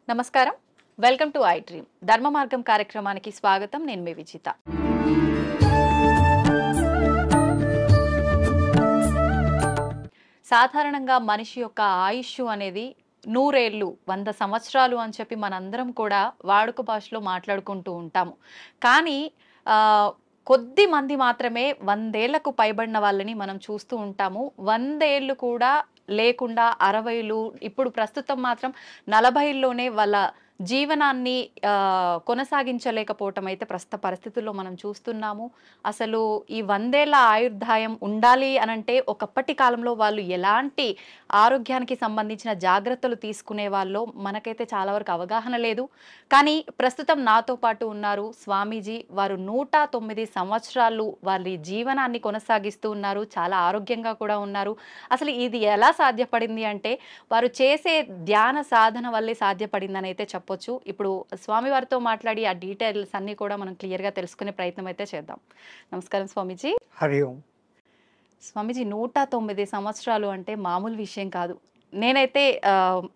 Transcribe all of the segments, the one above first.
నమస్కారం. Welcome to I dream. ధర్మ మార్గం కార్యక్రమానికి స్వాగతం. నేను మీ విజిత. సాధారణంగా మనిషి యొక్క ఆయుష్ అనేది 100 ఏళ్ళు 100 సంవత్సరాలు అని చెప్పి మనందరం కూడా వాడుక భాషలో మాట్లాడుకుంటూ ఉంటాము. కానీ కొద్ది మంది మాత్రమే 100 ఏళ్లకు పైబడిన వాళ్ళని మనం చూస్తూ ఉంటాము. 100 ఏళ్ళు కూడా లేకుండా 60లు, ఇప్పుడు ప్రస్తుతం మాత్రం 40లోనే వాళ్ళ జీవనాన్ని కొనసాగించలేకపోవటం అయితే ప్రస్తుత పరిస్థితుల్లో మనం చూస్తున్నాము. అసలు ఈ 100 ఏళ్ల ఆయుర్దాయం ఉండాలి అనంటే ఒకప్పటి కాలంలో వాళ్ళు ఎలాంటి ఆరోగ్యానికి సంబంధించిన జాగ్రత్తలు తీసుకునే వాళ్ళో మనకైతే చాలా వరకు అవగాహన లేదు. కానీ ప్రస్తుతం నాతో పాటు ఉన్నారు స్వామీజీ. వారు 109 సంవత్సరాలు వారి జీవనాన్ని కొనసాగిస్తూ ఉన్నారు. చాలా ఆరోగ్యంగా కూడా ఉన్నారు. అసలు ఇది ఎలా సాధ్యపడింది అంటే వారు చేసే ధ్యాన సాధన వల్లే సాధ్యపడిందని అయితే చెప్పొచ్చు. ఇప్పుడు స్వామి వారితో మాట్లాడి ఆ డీటెయిల్స్ అన్ని కూడా మనం క్లియర్గా తెలుసుకునే ప్రయత్నం అయితే చేద్దాం. నమస్కారం స్వామీజీ. హరి ఓం. స్వామీజీ 109 సంవత్సరాలు అంటే మామూలు విషయం కాదు. నేనైతే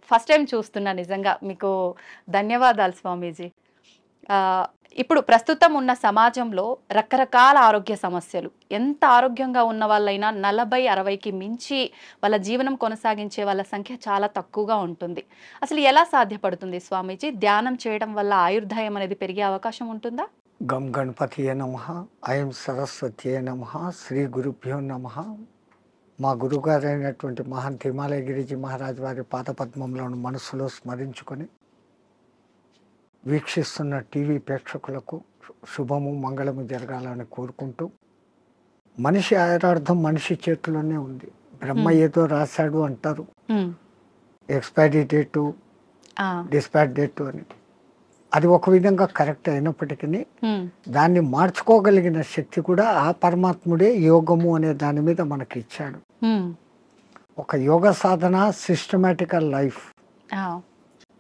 ఫస్ట్ టైం చూస్తున్నా. నిజంగా మీకు ధన్యవాదాలు స్వామీజీ. ఇప్పుడు ప్రస్తుతం ఉన్న సమాజంలో రకరకాల ఆరోగ్య సమస్యలు, ఎంత ఆరోగ్యంగా ఉన్న వాళ్ళైనా 40-60కి మించి వాళ్ళ జీవనం కొనసాగించే వాళ్ళ సంఖ్య చాలా తక్కువగా ఉంటుంది. అసలు ఎలా సాధ్యపడుతుంది స్వామీజీ? ధ్యానం చేయడం వల్ల ఆయుర్దాయం అనేది పెరిగే అవకాశం ఉంటుందా? గం గణపతియే నమః, ఐం సరస్వతియే నమః, శ్రీ గురుభ్యో నమః. మా గురుగారైనటువంటి మహంత్ హిమాలయగిరిజీ మహారాజ్ వారి పాదపద్మంలోని మనసులో స్మరించుకొని వీక్షిస్తున్న టీవీ ప్రేక్షకులకు శుభము మంగళము జరగాలని కోరుకుంటూ, మనిషి ఆయురార్థం మనిషి చేతిలోనే ఉంది. బ్రహ్మ ఏదో రాశాడు అంటారు, ఎక్స్పైరీ డేటు, డిస్పాచ్ డేటు అని. అది ఒక విధంగా కరెక్ట్ అయినప్పటికీ దాన్ని మార్చుకోగలిగిన శక్తి కూడా ఆ పరమాత్ముడే యోగము అనే దాని మీద మనకి ఇచ్చాడు. ఒక యోగ సాధన, సిస్టమేటికల్ లైఫ్,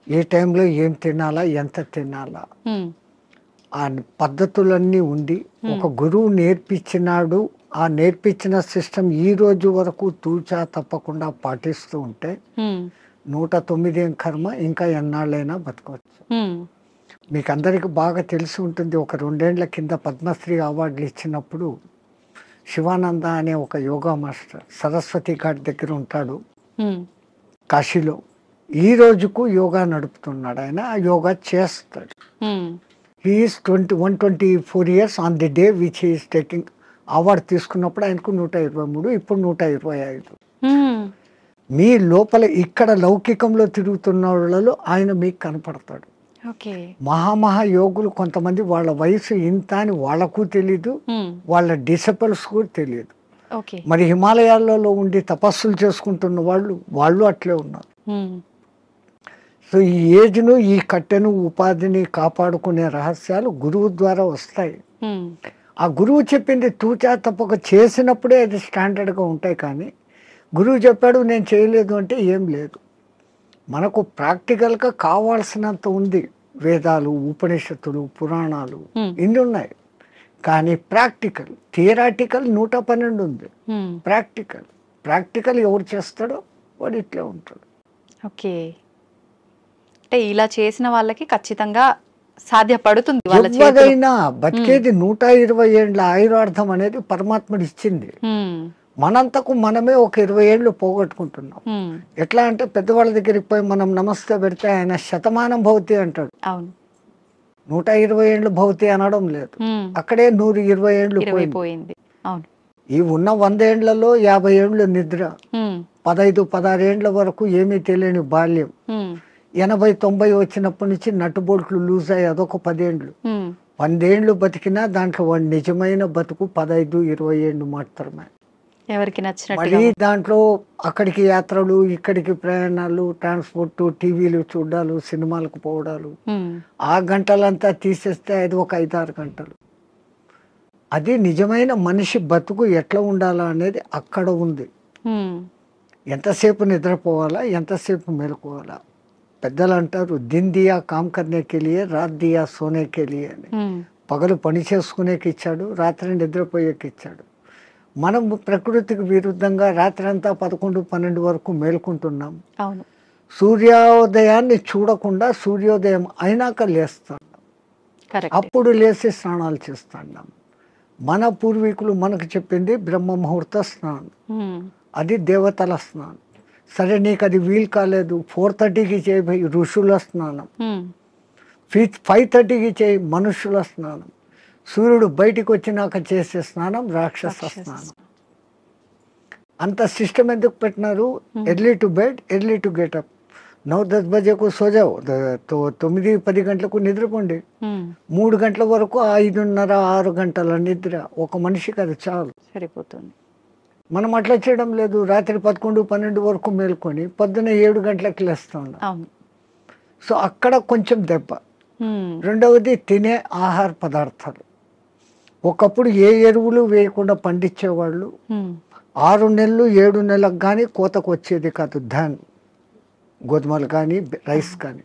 ఏ టైంలో ఏం తినాలా, ఎంత తినాలా, ఆ పద్ధతులన్నీ ఉండి ఒక గురువు నేర్పించినాడు. ఆ నేర్పించిన సిస్టమ్ ఈ రోజు వరకు తూచా తప్పకుండా పాటిస్తూ ఉంటే 109 ఏం కర్మ, ఇంకా ఎన్నాళ్ళైనా బతకవచ్చు. మీకు అందరికి బాగా తెలిసి ఉంటుంది, ఒక 2 ఏళ్ల కింద పద్మశ్రీ అవార్డులు ఇచ్చినప్పుడు శివానంద అనే ఒక యోగా మాస్టర్ సరస్వతి ఘాట్ దగ్గర ఉంటాడు కాశీలో. ఈ రోజుకు యోగా నడుపుతున్నాడు ఆయన. ఆ యోగా చేస్తాడు. He's 124 years on the day which he's taking award. తీసుకున్నప్పుడు ఆయనకు 123, ఇప్పుడు 125. మీ లోపల ఇక్కడ లౌకికంలో తిరుగుతున్న వాళ్ళలో ఆయన మీకు కనపడతాడు. మహామహా యోగులు కొంతమంది వాళ్ళ వయసు ఇంత అని వాళ్ళకు తెలీదు, వాళ్ళ డిసిపుల్స్ కూడా తెలియదు. మరి హిమాలయాలలో ఉండి తపస్సులు చేసుకుంటున్న వాళ్ళు అట్లే ఉన్నారు. సో ఈ ఏజ్ను, ఈ కట్టెను, ఉపాధిని కాపాడుకునే రహస్యాలు గురువు ద్వారా వస్తాయి. ఆ గురువు చెప్పింది తూచా తప్పక చేసినప్పుడే అది స్టాండర్డ్గా ఉంటాయి. కానీ గురువు చెప్పాడు నేను చేయలేదు అంటే ఏం లేదు. మనకు ప్రాక్టికల్గా కావాల్సినంత ఉంది. వేదాలు, ఉపనిషత్తులు, పురాణాలు ఇన్ని ఉన్నాయి. కానీ ప్రాక్టికల్, థియరాటికల్ 112 ఉంది. ప్రాక్టికల్ ఎవరు చేస్తాడో వాడు ఇట్లే ఉంటాడు. ఓకే, అంటే ఇలా చేసిన వాళ్ళకి ఖచ్చితంగా సాధ్యపడుతుంది. ఎవరైనా బతికేది 120 ఏళ్ళ ఆయురార్థం అనేది పరమాత్ముడు ఇచ్చింది. మనంతకు మనమే ఒక 20 ఏళ్ళు పోగొట్టుకుంటున్నాం. ఎట్లా అంటే పెద్దవాళ్ళ దగ్గరికి పోయి మనం నమస్తే పెడితే ఆయన శతమానం భవతి అంటాడు. 120 ఏళ్ళు భవతి అనడం లేదు. అక్కడే 120 ఏళ్ళు పోయింది. ఈ ఉన్న 100 ఏళ్లలో 50 ఏళ్ళు నిద్ర, 15-16 ఏళ్ల వరకు ఏమీ తెలియని బాల్యం, 80-90 వచ్చినప్పటి నుంచి నట్టుబోల్ట్లు లూజ్ అయ్యి అదొక 10 ఏళ్ళు. 100 ఏళ్ళు బతికినా దాంట్లో వాడి నిజమైన బతుకు 15-20 ఏళ్ళు మాత్రమే. ఎవరికి నచ్చినట్టు మరి దాంట్లో అక్కడికి యాత్రలు, ఇక్కడికి ప్రయాణాలు, ట్రాన్స్పోర్ట్, టీవీలు చూడాలు, సినిమాలకు పోవడాలు, ఆ గంటలంతా తీసేస్తే అది ఒక 5-6 గంటలు. అది నిజమైన మనిషి బతుకు ఎట్లా ఉండాలా అనేది అక్కడ ఉంది. ఎంతసేపు నిద్రపోవాలా, ఎంతసేపు మేలుకోవాలా. పెద్దలు అంటారు దిన్ దియా కామ్ కర్నేకి లియే, రాత్ దియా సోనేకి లియే అని. పగలు పని చేసుకునేకి ఇచ్చాడు, రాత్రి నిద్రపోయేకి ఇచ్చాడు. మనం ప్రకృతికి విరుద్ధంగా రాత్రి అంతా 11-12 వరకు మేలుకుంటున్నాం. సూర్యోదయాన్ని చూడకుండా సూర్యోదయం అయినాక లేస్తాం, కరెక్ట్. అప్పుడు లేచి స్నానాలు చేస్తాం. మన పూర్వీకులు మనకు చెప్పింది బ్రహ్మ ముహూర్త స్నానం, అది దేవతల స్నానం. సరే నీకు అది వీలు కాలేదు, 4:30కి చేయి ఋషుల స్నానం, 5:30కి చేయి మనుషుల స్నానం, సూర్యుడు బయటికి వచ్చినాక చేసే స్నానం రాక్షస స్నానం. అంత సిస్టమ్ ఎందుకు పెట్టినారు? Early to bed, early to get up. 9-10 బజేకు సోజావు, 9-10 గంటలకు నిద్రపోండి, 3 గంటల వరకు 5:30-6 గంటల నిద్ర ఒక మనిషికి అది చాలు, సరిపోతుంది. మనం అట్లా చేయడం లేదు. రాత్రి 11-12 వరకు మేల్కొని పొద్దున్న 7 గంటలకు లేస్తూ ఉన్నాం. సో అక్కడ కొంచెం దెబ్బ. రెండవది తినే ఆహార పదార్థాలు. ఒకప్పుడు ఏ ఎరువులు వేయకుండా పండించేవాళ్ళు. 6 నెలలు 7 నెలలకు కానీ కోతకు వచ్చేది కాదు ధాన్, గోధుమలు కానీ రైస్ కానీ.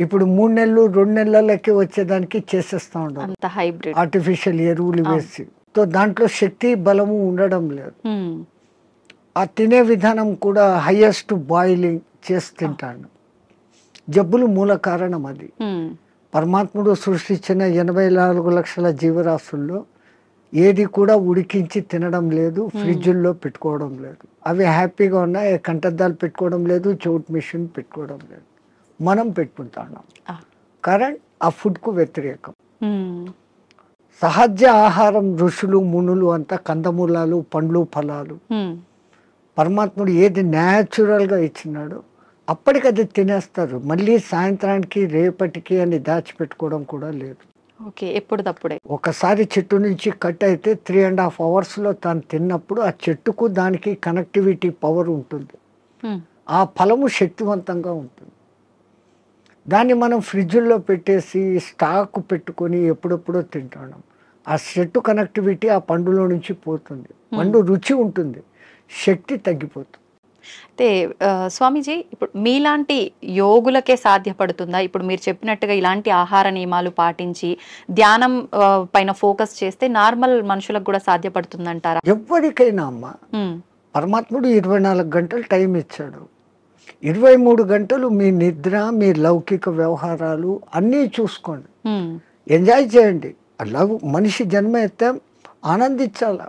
ఇప్పుడు 3 నెలలు 2 నెలలకి వచ్చేదానికి చేసేస్తూ ఉంటారు ఆర్టిఫిషియల్ ఎరువులు వేసి. సో దాంట్లో శక్తి బలము ఉండడం లేదు. ఆ తినే విధానం కూడా హైయెస్ట్ బాయిలింగ్ చేసి తింటాను. జబ్బులు మూల కారణం అది. పరమాత్ముడు సృష్టించిన 84 లక్షల జీవరాశుల్లో ఏది కూడా ఉడికించి తినడం లేదు, ఫ్రిడ్జుల్లో పెట్టుకోవడం లేదు. అవి హ్యాపీగా ఉన్నాయి, కంటద్దాలు పెట్టుకోవడం లేదు, చౌట్ మిషన్ పెట్టుకోవడం లేదు. మనం పెట్టుకుంటున్నాం. కరెంట్ ఆ ఫుడ్కు వ్యతిరేకం. సహజ ఆహారం ఋషులు మునులు అంతా కందమూలాలు, పండ్లు, ఫలాలు. పరమాత్ముడు ఏది న్యాచురల్గా ఇచ్చినాడో అప్పటికది తినేస్తారు. మళ్ళీ సాయంత్రానికి రేపటికి అని దాచిపెట్టుకోవడం కూడా లేదు. ఓకే, ఎప్పుడు తప్పుడే. ఒకసారి చెట్టు నుంచి కట్ అయితే 3.5 అవర్స్లో తాను తిన్నప్పుడు ఆ చెట్టుకు దానికి కనెక్టివిటీ పవర్ ఉంటుంది. ఆ ఫలము శక్తివంతంగా ఉంటుంది. దాన్ని మనం ఫ్రిడ్జ్లో పెట్టేసి స్టాక్ పెట్టుకొని ఎప్పుడెప్పుడో తింటున్నాం. ఆ చెట్టు కనెక్టివిటీ ఆ పండులో నుంచి పోతుంది. పండు రుచి ఉంటుంది, శక్తి తగ్గిపోతుంది. అయితే స్వామీజీ, ఇప్పుడు మీలాంటి యోగులకే సాధ్యపడుతుందా? ఇప్పుడు మీరు చెప్పినట్టుగా ఇలాంటి ఆహార నియమాలు పాటించి ధ్యానం పైన ఫోకస్ చేస్తే నార్మల్ మనుషులకు కూడా సాధ్యపడుతుందంటారా? ఎవరికైనా అమ్మ, పరమాత్ముడు 24 గంటలు టైం ఇచ్చాడు. 23 గంటలు మీ నిద్ర, మీ లౌకిక వ్యవహారాలు అన్నీ చూసుకోండి, ఎంజాయ్ చేయండి. మనిషి జన్మ ఎత్తే ఆనందించాల.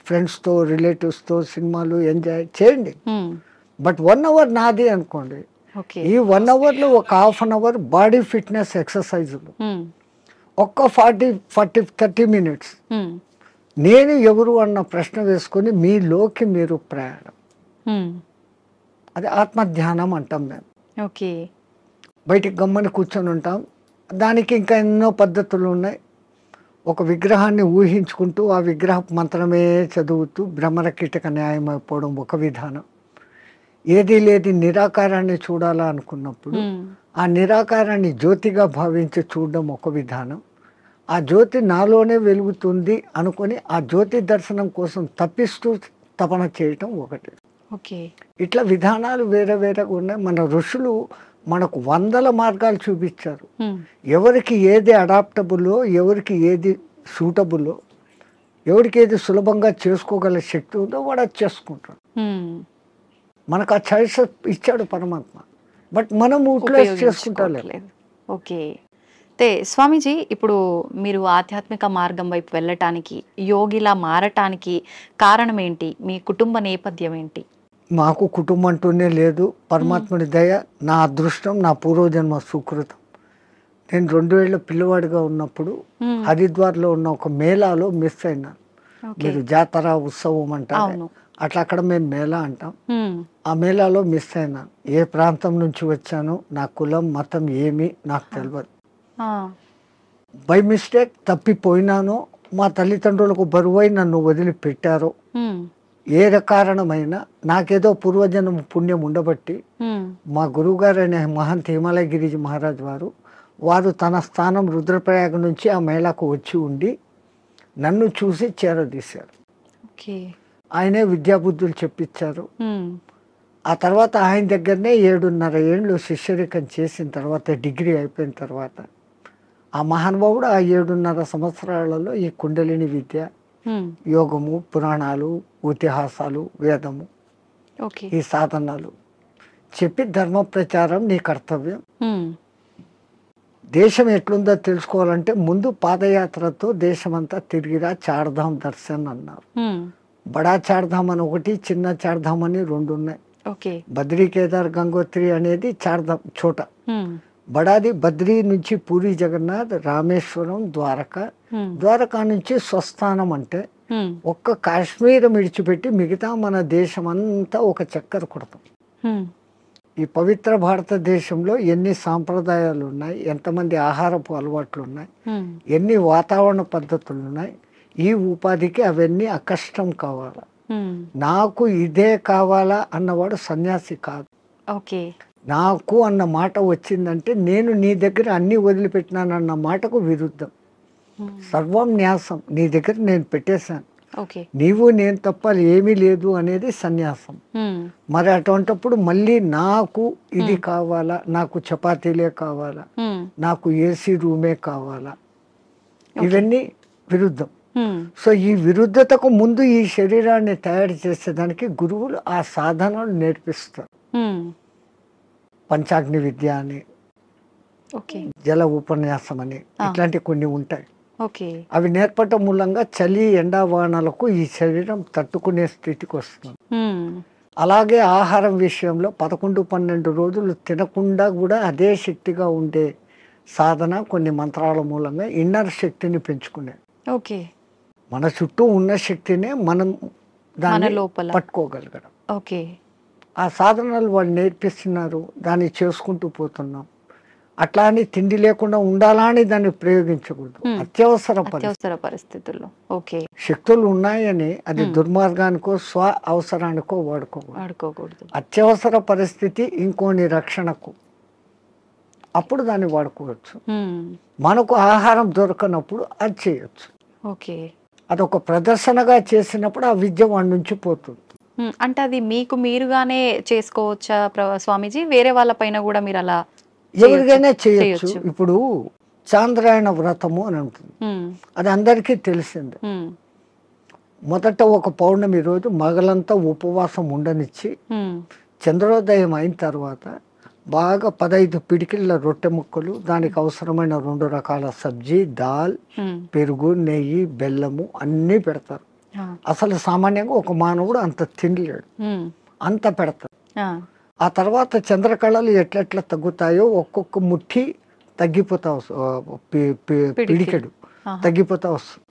ఫ్రెండ్స్తో, రిలేటివ్స్తో సినిమాలు ఎంజాయ్ చేయండి. బట్ 1 అవర్ నాది అనుకోండి. ఈ 1 అవర్లో ఒక half an hour body fitness ఎక్సర్సైజులు, ఒక్క 40-30 మినిట్స్ నేను ఎవరు అన్న ప్రశ్న వేసుకొని మీలోకి మీరు ప్రయాణం. అది ఆత్మధ్యానం అంటాం మేము. ఓకే, బయటికి గమ్మని కూర్చొని ఉంటాం. దానికి ఇంకా ఎన్నో పద్ధతులు ఉన్నాయి. ఒక విగ్రహాన్ని ఊహించుకుంటూ ఆ విగ్రహ మంత్రమే చదువుతూ భ్రమర కీటక న్యాయం అయిపోవడం ఒక విధానం. ఏది లేది నిరాకారాన్ని చూడాలా అనుకున్నప్పుడు ఆ నిరాకారాన్ని జ్యోతిగా భావించి చూడడం ఒక విధానం. ఆ జ్యోతి నాలోనే వెలుగుతుంది అనుకొని ఆ జ్యోతి దర్శనం కోసం తప్పిస్తూ తపన చేయటం ఒకటి. ఓకే, ఇట్లా విధానాలు వేరే వేరేగా ఉన్నాయి. మన ఋషులు మనకు 100 మార్గాలు చూపించారు. ఎవరికి ఏది అడాప్టబుల్లో, ఎవరికి ఏది సూటబుల్లో, ఎవరికి ఏది సులభంగా చేసుకోగల శక్తి ఉందో వాడు అది చేసుకుంటాడు. మనకు ఆ చాయిస్ ఇచ్చాడు పరమాత్మ. బట్ మనం యూటిలైజ్ చేసుకుంటలేదు. ఓకే. అయితే స్వామీజీ, ఇప్పుడు మీరు ఆధ్యాత్మిక మార్గం వైపు వెళ్ళటానికి, యోగిలా మారటానికి కారణం ఏంటి? మీ కుటుంబ నేపథ్యం ఏంటి? మాకు కుటుంబం అంటూనే లేదు. పరమాత్ముడి దయ, నా అదృష్టం, నా పూర్వజన్మ సుకృతం. నేను 2 ఏళ్ల పిల్లవాడిగా ఉన్నప్పుడు హరిద్వార్లో ఉన్న ఒక మేళాలో మిస్ అయినాను. మీరు జాతర ఉత్సవం అంటారు, అట్లా అక్కడ మేము మేళా అంటాం. ఆ మేళాలో మిస్ అయినాను. ఏ ప్రాంతం నుంచి వచ్చానో, నా కులం మతం ఏమీ నాకు తెలియదు. బై మిస్టేక్ తప్పిపోయినానో, మా తల్లిదండ్రులకు బరువై నన్ను వదిలిపెట్టారో, ఏ కారణమైనా నాకేదో పూర్వజన్మ పుణ్యం ఉండబట్టి మా గురువుగారు అనే మహంత్ హిమాలయ గిరిజీ మహారాజ్ వారు తన స్థానం రుద్రప్రయాగ నుంచి ఆ మేళాకు వచ్చి ఉండి నన్ను చూసి చేరదీశారు. ఆయనే విద్యాబుద్ధులు చెప్పించారు. ఆ తర్వాత ఆయన దగ్గరనే 7.5 ఏళ్ళు శిష్యరికం చేసిన తర్వాత, డిగ్రీ అయిపోయిన తర్వాత ఆ మహానుభావుడు ఆ 7.5 సంవత్సరాలలో ఈ కుండలిని విద్య, యోగము, పురాణాలు, ఇతిహాసాలు, వేదము, ఈ సాధనలు చెప్పి ధర్మ ప్రచారం నీ కర్తవ్యం. ఉమ్, దేశం ఎట్లుందో తెలుసుకోవాలంటే ముందు పాదయాత్రతో దేశమంతా తిరిగిరా, చార్ధామ్ దర్శన్ అన్నారు. ఉమ్, బడా చార్ధామ్ అని ఒకటి, చిన్న చార్ధామ్ అని రెండు ఉన్నాయి. ఓకే. బద్రీ, కేదార్, గంగోత్రి అనేది చార్ధామ్ చోట. ఉమ్, బడాది బద్రీ నుంచి పూరి జగన్నాథ్, రామేశ్వరం, ద్వారకా. ఉమ్, ద్వారకా నుంచి స్వస్థానం అంటే ఉమ్, ఒక్క కాశ్మీర్ విడిచిపెట్టి మిగతా మన దేశం అంతా ఒక చక్కర కొడతాం. ఉమ్, ఈ పవిత్ర భారతదేశంలో ఎన్ని సాంప్రదాయాలు ఉన్నాయి, ఎంతమంది ఆహారపు అలవాట్లు ఉన్నాయి, ఉమ్, ఎన్ని వాతావరణ పద్ధతులు ఉన్నాయి. ఈ ఉపాధికి అవన్నీ అకష్టం కావాలా. ఉమ్, నాకు ఇదే కావాలా అన్నవాడు సన్యాసి కాదు. ఓకే. నాకు అన్న మాట వచ్చిందంటే నేను నీ దగ్గర అన్ని వదిలిపెట్టినానన్న మాటకు విరుద్ధం. ఉమ్, సర్వం న్యాసం, నీ దగ్గర నేను పెట్టేశాను, ఓకే. నీవు నేను తప్ప ఏమీ లేదు అనేది సన్యాసం. ఉమ్, మరి అటువంటప్పుడు మళ్ళీ నాకు ఇది కావాలా, నాకు చపాతీలే కావాలా, ఉమ్, నాకు ఏసీ రూమే కావాలా, ఇవన్నీ విరుద్ధం. ఉమ్, సో ఈ విరుద్ధతకు ముందు ఈ శరీరాన్ని తయారు చేసేదానికి గురువులు ఆ సాధనలు నేర్పిస్తారు. ఉమ్, పంచాగ్ని విద్య అని, ఓకే. జల ఉపన్యాసం అని, ఇట్లాంటి కొన్ని ఉంటాయి. ఓకే. అవి నేర్పటం మూలంగా చలి, ఎండావానలకు ఈ శరీరం తట్టుకునే స్థితికి వస్తుంది. ఉమ్, అలాగే ఆహారం విషయంలో 11-12 రోజులు తినకుండా కూడా అదే శక్తిగా ఉండే సాధన కొన్ని మంత్రాల మూలంగా ఇన్నర్ శక్తిని పెంచుకునే. ఓకే. మన చుట్టూ ఉన్న శక్తినే మనం మన దాన్ని లోపల. పట్టుకోగలగడం. ఓకే. ఆ సాధనలు వాళ్ళు నేర్పిస్తున్నారు, దాన్ని చేసుకుంటూ పోతున్నాం. అట్లా అని తిండి లేకుండా ఉండాలా అని దాన్ని ప్రయోగించకూడదు. అత్యవసర అత్యవసర పరిస్థితుల్లో. ఓకే. శక్తులు ఉన్నాయని అది దుర్మార్గానికో స్వ అవసరానికో వాడుకోకూడదు. అత్యవసర పరిస్థితి ఇంకోని రక్షణకు, అప్పుడు దాన్ని వాడుకోవచ్చు. ఉమ్, మనకు ఆహారం దొరకనప్పుడు అది చేయొచ్చు. ఓకే. అదొక ప్రదర్శనగా చేసినప్పుడు ఆ విద్య వాడి నుంచి పోతుంది. ఉమ్, అంటే అది మీకు మీరుగానే చేసుకోవచ్చా స్వామీజీ? వేరే వాళ్ళ పైన కూడా మీరు అలా ఎవరికైనా చేయొచ్చు. ఇప్పుడు చాంద్రాయణ వ్రతము అని ఉంటుంది, ఉమ్, అది అందరికీ తెలిసిందే. ఉమ్, మొదట ఒక పౌర్ణమి రోజు మగలంతా ఉపవాసం ఉండనిచ్చి ఉమ్, చంద్రోదయం అయిన తర్వాత బాగా 15 పిడికిళ్ళ రొట్టె ముక్కలు, దానికి అవసరమైన 2 రకాల సబ్జీ, దాల్, ఉమ్, పెరుగు, నెయ్యి, బెల్లము అన్నీ పెడతారు. ఆ, అసలు సామాన్యంగా ఒక మానవుడు అంత తినలేడు, ఉమ్, అంత పెడతారు. ఆ, ఆ తర్వాత చంద్రకళలు ఎట్లెట్లా తగ్గుతాయో ఒక్కొక్క ముఠి తగ్గిపోతా పిడికెడు తగ్గిపోతా వస్తుంది.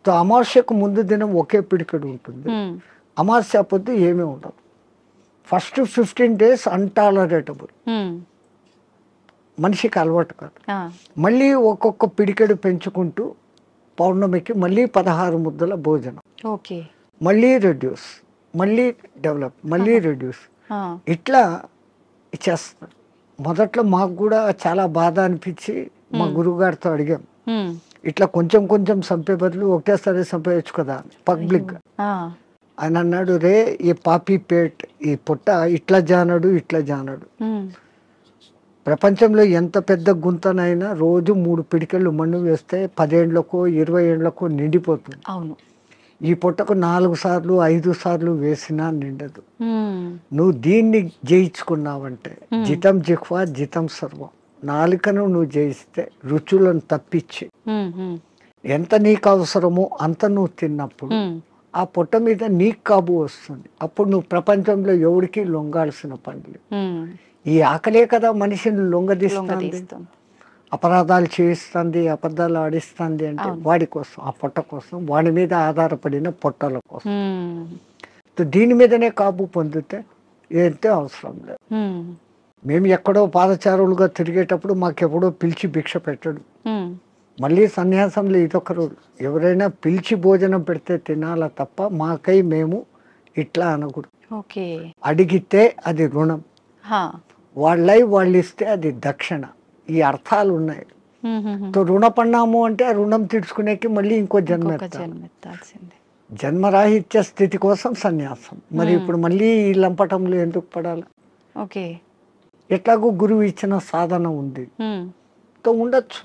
అమావాస్యకు ముందు దినం ఒకే పిడికెడు ఉంటుంది, ఉమ్, అమావాస్య పొద్దు ఏమీ ఉండదు. ఫస్ట్ 15 days అన్టాలరేటబుల్, ఉమ్, మనిషికి అలవాటు కాదు. ఆ, మళ్ళీ ఒక్కొక్క పిడికెడు పెంచుకుంటూ పౌర్ణమికి మళ్ళీ 16 ముద్దల భోజనం, ఓకే. మళ్ళీ రెడ్యూస్, మళ్ళీ డెవలప్, మళ్ళీ రెడ్యూస్, ఆ, ఇట్లా చేస్తారు. మొదట్లో మాకు కూడా చాలా బాధ అనిపించి మా గురువుగారితో అడిగాం, ఉమ్, ఇట్లా కొంచెం కొంచెం చంపే బదులు ఒకటేసారి చంపేయచ్చు కదా పబ్లిక్. ఆ, ఆయన అన్నాడు, రే ఈ పాపీ పేట్, ఈ పొట్ట ఇట్లా జానడు ఇట్లా జానడు. ఉమ్, ప్రపంచంలో ఎంత పెద్ద గుంతనైనా రోజు 3 పిడికెళ్ళు మన్ను వేస్తే 10 ఏళ్లకో 20 ఏళ్లకో నిండిపోతుంది. అవును. ఈ పొట్టకు 4 సార్లు 5 సార్లు వేసినా నిండదు. ఉమ్, నువ్వు దీన్ని జయించుకున్నావంటే జితం జిహ్వా జితం సర్వం, నాలుకను నువ్వు జయిస్తే రుచులను తప్పించి ఉమ్, ఉమ్, ఎంత నీకు అవసరమో అంత నువ్వు తిన్నప్పుడు ఉమ్, ఆ పొట్ట మీద నీకు కాబు వస్తుంది. అప్పుడు నువ్వు ప్రపంచంలో ఎవరికి లొంగాల్సిన పని లేదు. ఉమ్, ఈ ఆకలే కదా మనిషిని లొంగదీస్తుంది, లొంగదీస్తుంది. అపరాధాలు చేయిస్తుంది, అబద్ధాలు ఆడిస్తుంది. అంటే వాడి కోసం, ఆ పొట్ట కోసం, వాడి మీద ఆధారపడిన పొట్టల కోసం. ఉమ్, దీని మీదనే కాపు పొందితే ఏంటే అవసరం లేదు. ఉమ్, మేము ఎక్కడో పాదచారులుగా తిరిగేటప్పుడు మాకెప్పుడో పిలిచి భిక్ష పెట్టడు. ఉమ్, మళ్ళీ సన్యాసంలో ఇదొక రోజు, ఎవరైనా పిలిచి భోజనం పెడితే తినాలా తప్ప మాకై మేము ఇట్లా అనకూడదు. ఓకే. అడిగితే అది రుణం, హా, వాళ్ళై వాళ్ళు ఇస్తే అది దక్షిణ. ఈ అర్థాలు ఉన్నాయి. ఉమ్, ఉమ్, ఉమ్, రుణపడినాము అంటే ఆ రుణం తీర్చుకునేకి మళ్ళీ ఇంకో జన్మ ఇంకొక ఎత్తాలి. జన్మ ఎత్తాల్సిందే. జన్మరాహిత్య స్థితి కోసం సన్యాసం. మరి ఇప్పుడు మళ్ళీ ఈ లంపటంలో ఎందుకు పడాలి? ఓకే. ఎట్లాగో గురువు ఇచ్చిన సాధన ఉంది, ఉమ్, తో ఉండొచ్చు,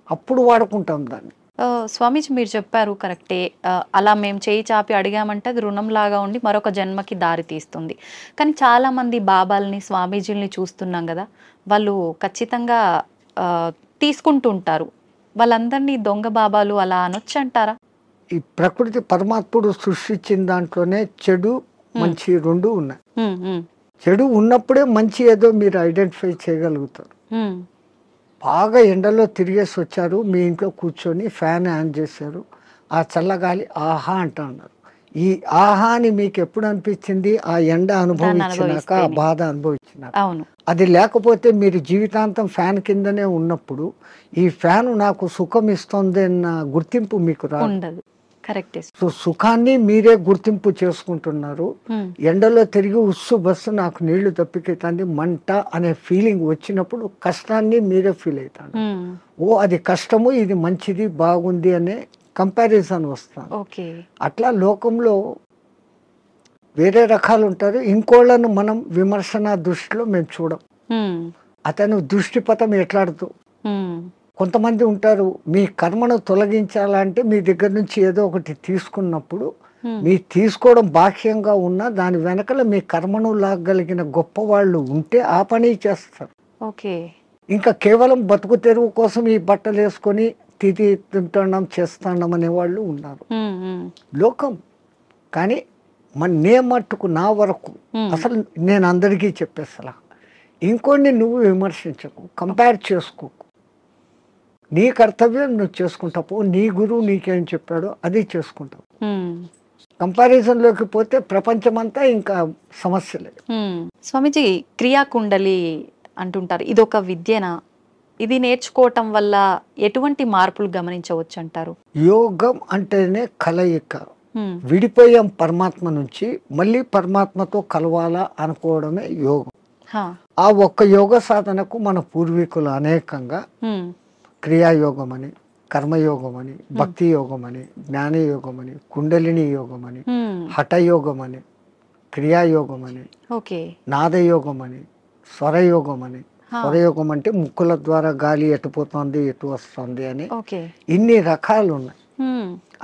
అప్పుడు వాడుకుంటాం దాన్ని. స్వామీజీ మీరు చెప్పారు కరెక్టే. అలా మేము చేయి చాపి అడిగామంటే అది రుణంలాగా ఉండి మరొక జన్మకి దారి తీస్తుంది. కానీ చాలామంది బాబాల్ని, స్వామీజీలని చూస్తున్నాం గదా! వాళ్ళు ఖచ్చితంగా తీసుకుంటూ ఉంటారు. వాళ్ళందరినీ దొంగ బాబాలు అలా అనొచ్చంటారా? ఈ ప్రకృతి పరమాత్ముడు సృష్టించిన దాంట్లోనే చెడు మంచి రెండు ఉన్నాయి. చెడు ఉన్నప్పుడే మంచి ఏదో మీరు ఐడెంటిఫై చేయగలుగుతారు. బాగా ఎండలో తిరిగేసి వచ్చారు, మీ ఇంట్లో కూర్చొని ఫ్యాన్ ఆన్ చేశారు, ఆ చల్లగాలి ఆహా అంటున్నారు. ఈ ఆహా అని మీకు ఎప్పుడు అనిపించింది? ఆ ఎండ అనుభవించినాక, ఆ బాధ అనుభవించినాక. అది లేకపోతే మీరు జీవితాంతం ఫ్యాన్ కిందనే ఉన్నప్పుడు ఈ ఫ్యాన్ నాకు సుఖం ఇస్తుంది అన్న గుర్తింపు మీకు రాదు. సో సుఖాన్ని మీరే గుర్తింపు చేసుకుంటున్నారు. ఎండలో తిరిగి ఉస్సు బస్సు నాకు నీళ్లు తప్పికెత్తంది మంట అనే ఫీలింగ్ వచ్చినప్పుడు కష్టాన్ని మీరే ఫీల్ అవుతాను. ఓ అది కష్టము, ఇది మంచిది బాగుంది అనే కంపారిజన్ వస్తాను. అట్లా లోకంలో వేరే రకాలు ఉంటారు. ఇంకోళ్ళను మనం విమర్శన దృష్టిలో మేము చూడం. అతను దృష్టిపథం ఎట్లాడుతూ కొంతమంది ఉంటారు, మీ కర్మను తొలగించాలంటే మీ దగ్గర నుంచి ఏదో ఒకటి తీసుకున్నప్పుడు మీ తీసుకోవడం బాహ్యంగా ఉన్నా దాని వెనకల మీ కర్మను లాగలిగిన గొప్ప వాళ్ళు ఉంటే ఆ పని చేస్తారు. ఇంకా కేవలం బతుకు తెరువు కోసం ఈ బట్టలు వేసుకొని తింటున్నాం చేస్తున్నాం అనే వాళ్ళు ఉన్నారు లోకం. కానీ నే మట్టుకు నా వరకు అసలు నేను అందరికీ చెప్పేసలా, ఇంకోటి నువ్వు విమర్శించకు, కంపేర్ చేసుకోకు. నీ కర్తవ్యం నువ్వు చేసుకుంటావు, నీ గురువు నీకేం చెప్పాడో అది చేసుకుంటావు. కంపారిజన్లోకి పోతే ప్రపంచమంతా ఇంకా సమస్యలే. స్వామీజీ, క్రియాకుండలి అంటుంటారు, ఇది ఒక విద్యనా? ఇది నేర్చుకోవటం వల్ల ఎటువంటి మార్పులు గమనించవచ్చు అంటారు? యోగం అంటేనే కలయిక. విడిపోయాం పరమాత్మ నుంచి, మళ్ళీ పరమాత్మతో కలవాలా అనుకోవడమే యోగం. ఆ ఒక్క యోగ సాధనకు మన పూర్వీకులు అనేకంగా క్రియాయోగం అని, కర్మయోగం అని, భక్తి యోగం అని, జ్ఞానయోగం అని, కుండలిని యోగం అని, హఠయోగం అని, క్రియాయోగం అని, నాదయోగం అని, స్వరయోగం అని. స్వరయోగం అంటే ముక్కుల ద్వారా గాలి ఎటు పోతుంది ఎటు వస్తుంది అని ఇన్ని రకాలు ఉన్నాయి.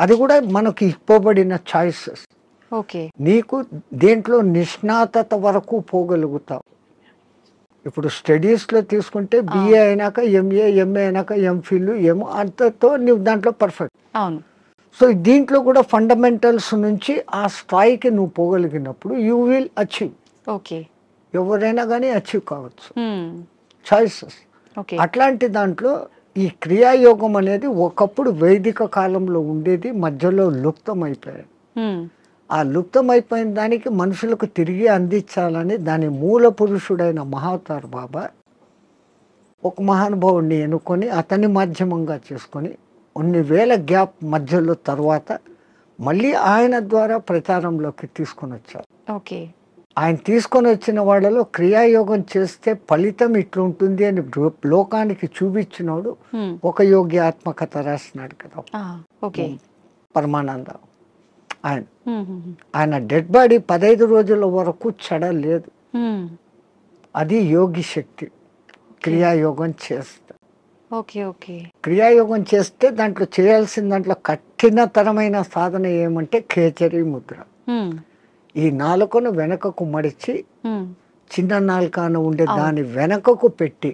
అది కూడా మనకి ఇవ్వబడిన చాయిసెస్. నీకు దేంట్లో నిష్ణాతత వరకు పోగలుగుతావు. ఇప్పుడు స్టడీస్లో తీసుకుంటే బిఏ అయినాక ఎంఏ, ఎంఏ అయినాక ఎంఫిల్, ఏమో అంతతో నువ్వు దాంట్లో పర్ఫెక్ట్. సో దీంట్లో కూడా ఫండమెంటల్స్ నుంచి ఆ స్థాయికి నువ్వు పోగలిగినప్పుడు యూ విల్ అచీవ్. ఎవరైనా కానీ అచీవ్ కావచ్చు, చాయిసెస్. అట్లాంటి దాంట్లో ఈ క్రియాయోగం అనేది ఒకప్పుడు వైదిక కాలంలో ఉండేది, మధ్యలో లుప్తమైపోయాయి. ఆ లుప్తమైపోయిన దానికి మనుషులకు తిరిగి అందించాలని దాని మూల పురుషుడైన మహావతార్ బాబా ఒక మహానుభావుడిని ఎన్నుకొని అతన్ని మాధ్యమంగా చేసుకొని కొన్ని వేల గ్యాప్ మధ్యలో తర్వాత మళ్ళీ ఆయన ద్వారా ప్రచారంలోకి తీసుకొని వచ్చారు. ఆయన తీసుకొని వచ్చిన వాళ్ళలో క్రియాయోగం చేస్తే ఫలితం ఇట్లుంటుంది అని లోకానికి చూపించినోడు ఒక యోగి ఆత్మకథ రాసినాడు కదా పరమానంద. ఆయన డెడ్ బాడీ 15 రోజుల వరకు చెడలేదు. అది యోగి శక్తి. క్రియాయోగం చేస్తే క్రియాయోగం చేస్తే దాంట్లో చేయాల్సిన దాంట్లో కఠినతరమైన సాధన ఏమంటే ఖేచరి ముద్ర. ఈ నాలుకను వెనకకు మడిచి చిన్న నాలుకను ఉండే దాని వెనకకు పెట్టి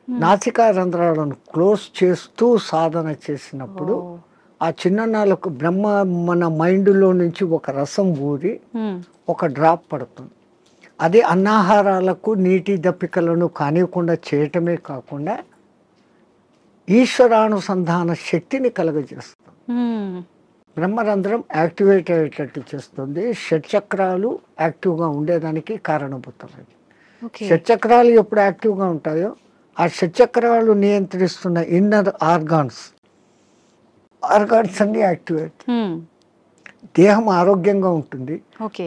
నాసికా రంధ్రాలను క్లోజ్ చేస్తూ సాధన చేసినప్పుడు ఆ చిన్న నాలుక బ్రహ్మ మన మైండ్లో నుంచి ఒక రసం ఊరి ఒక డ్రాప్ పడుతుంది. అది అన్నాహారాలకు నీటి దప్పికలను కానివ్వకుండా చేయటమే కాకుండా ఈశ్వరానుసంధాన శక్తిని కలుగజేస్తుంది. బ్రహ్మరంధ్రం యాక్టివేట్ అయ్యేటట్టు చేస్తుంది. షట్చక్రాలు యాక్టివ్గా ఉండేదానికి కారణభూతమైంది. షట్చక్రాలు ఎప్పుడు యాక్టివ్గా ఉంటాయో ఆ షట్చక్రాలు నియంత్రిస్తున్న ఇన్నర్ ఆర్గాన్స్ అన్ని యాక్టివేట్. దేహం ఆరోగ్యంగా ఉంటుంది,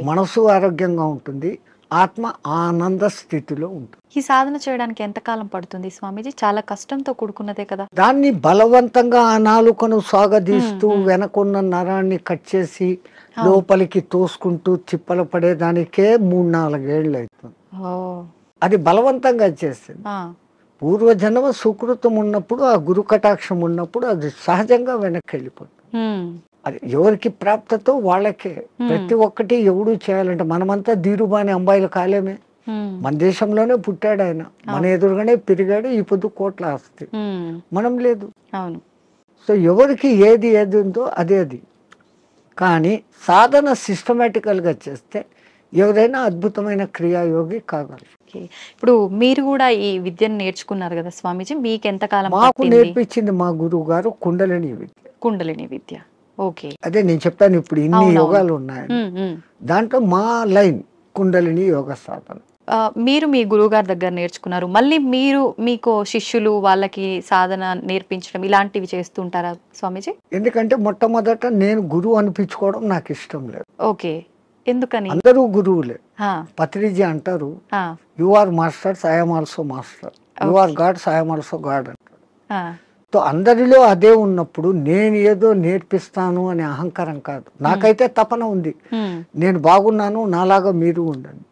మనసు ఆరోగ్యంగా ఉంటుంది, ఆత్మ ఆనంద స్థితిలో ఉంటుంది. ఈ సాధన చేయడానికి ఎంత కాలం పడుతుంది స్వామీజీ? చాలా కష్టంతో కూడుకున్నదే కదా. దాన్ని బలవంతంగా ఆ నాలుకను సాగదీస్తూ వెనకున్న నరాన్ని కట్ చేసి లోపలికి తోసుకుంటూ తిప్పల పడేదానికే 3-4 ఏళ్ళు అవుతుంది. అది బలవంతంగా చేసింది. పూర్వజన్మ సుకృతం ఉన్నప్పుడు, ఆ గురు కటాక్షం ఉన్నప్పుడు అది సహజంగా వెనక్కి వెళ్ళిపోతుంది. అది ఎవరికి ప్రాప్తతో వాళ్ళకే. ప్రతి ఒక్కటి ఎవడు చేయాలంటే, మనమంతా ధీరుబాని అంబాయిలు కాలేమే. మన దేశంలోనే పుట్టాడు ఆయన, మన ఎదురుగానే పెరిగాడు, ఈ పొద్దు కోట్ల ఆస్తి, మనం లేదు. అవును. సో ఎవరికి ఏది ఉందో అదే అది. కానీ సాధన సిస్టమేటికల్గా చేస్తే ఎవరైనా అద్భుతమైన క్రియాయోగి కాగలరు. ఇప్పుడు మీరు కూడా ఈ విద్యను నేర్చుకున్నారు కదా స్వామీజీ, మీకు ఎంతకాలం మాకు నేర్పించింది మా గురువు గారు కుండలిని విద్య. కుండలిని విద్య. ఓకే. అదే నేను చెప్పాను, ఇప్పుడు ఇన్ని యోగాలు ఉన్నాయి, దాంట్లో మా లైన్ కుండలిని యోగ సాధన. మీరు మీ గురువు గారి దగ్గర నేర్చుకున్నారు, మళ్ళీ మీరు మీకు శిష్యులు వాళ్ళకి సాధన నేర్పించడం ఇలాంటివి చేస్తుంటారా స్వామీజీ? ఎందుకంటే మొట్టమొదట నేను గురువు అనిపించుకోవడం నాకు ఇష్టం లేదు. ఓకే. ఎందుకని? అందరూ గురువులే. పత్రిజీ అంటారు, you are masters, I'm also master, you are gods, I'm also god అంటారు. సో అందరిలో అదే ఉన్నప్పుడు నేను ఏదో నేర్పిస్తాను అనే అహంకారం కాదు. నాకైతే తపన ఉంది, నేను బాగున్నాను, నాలాగా మీరు ఉండండి.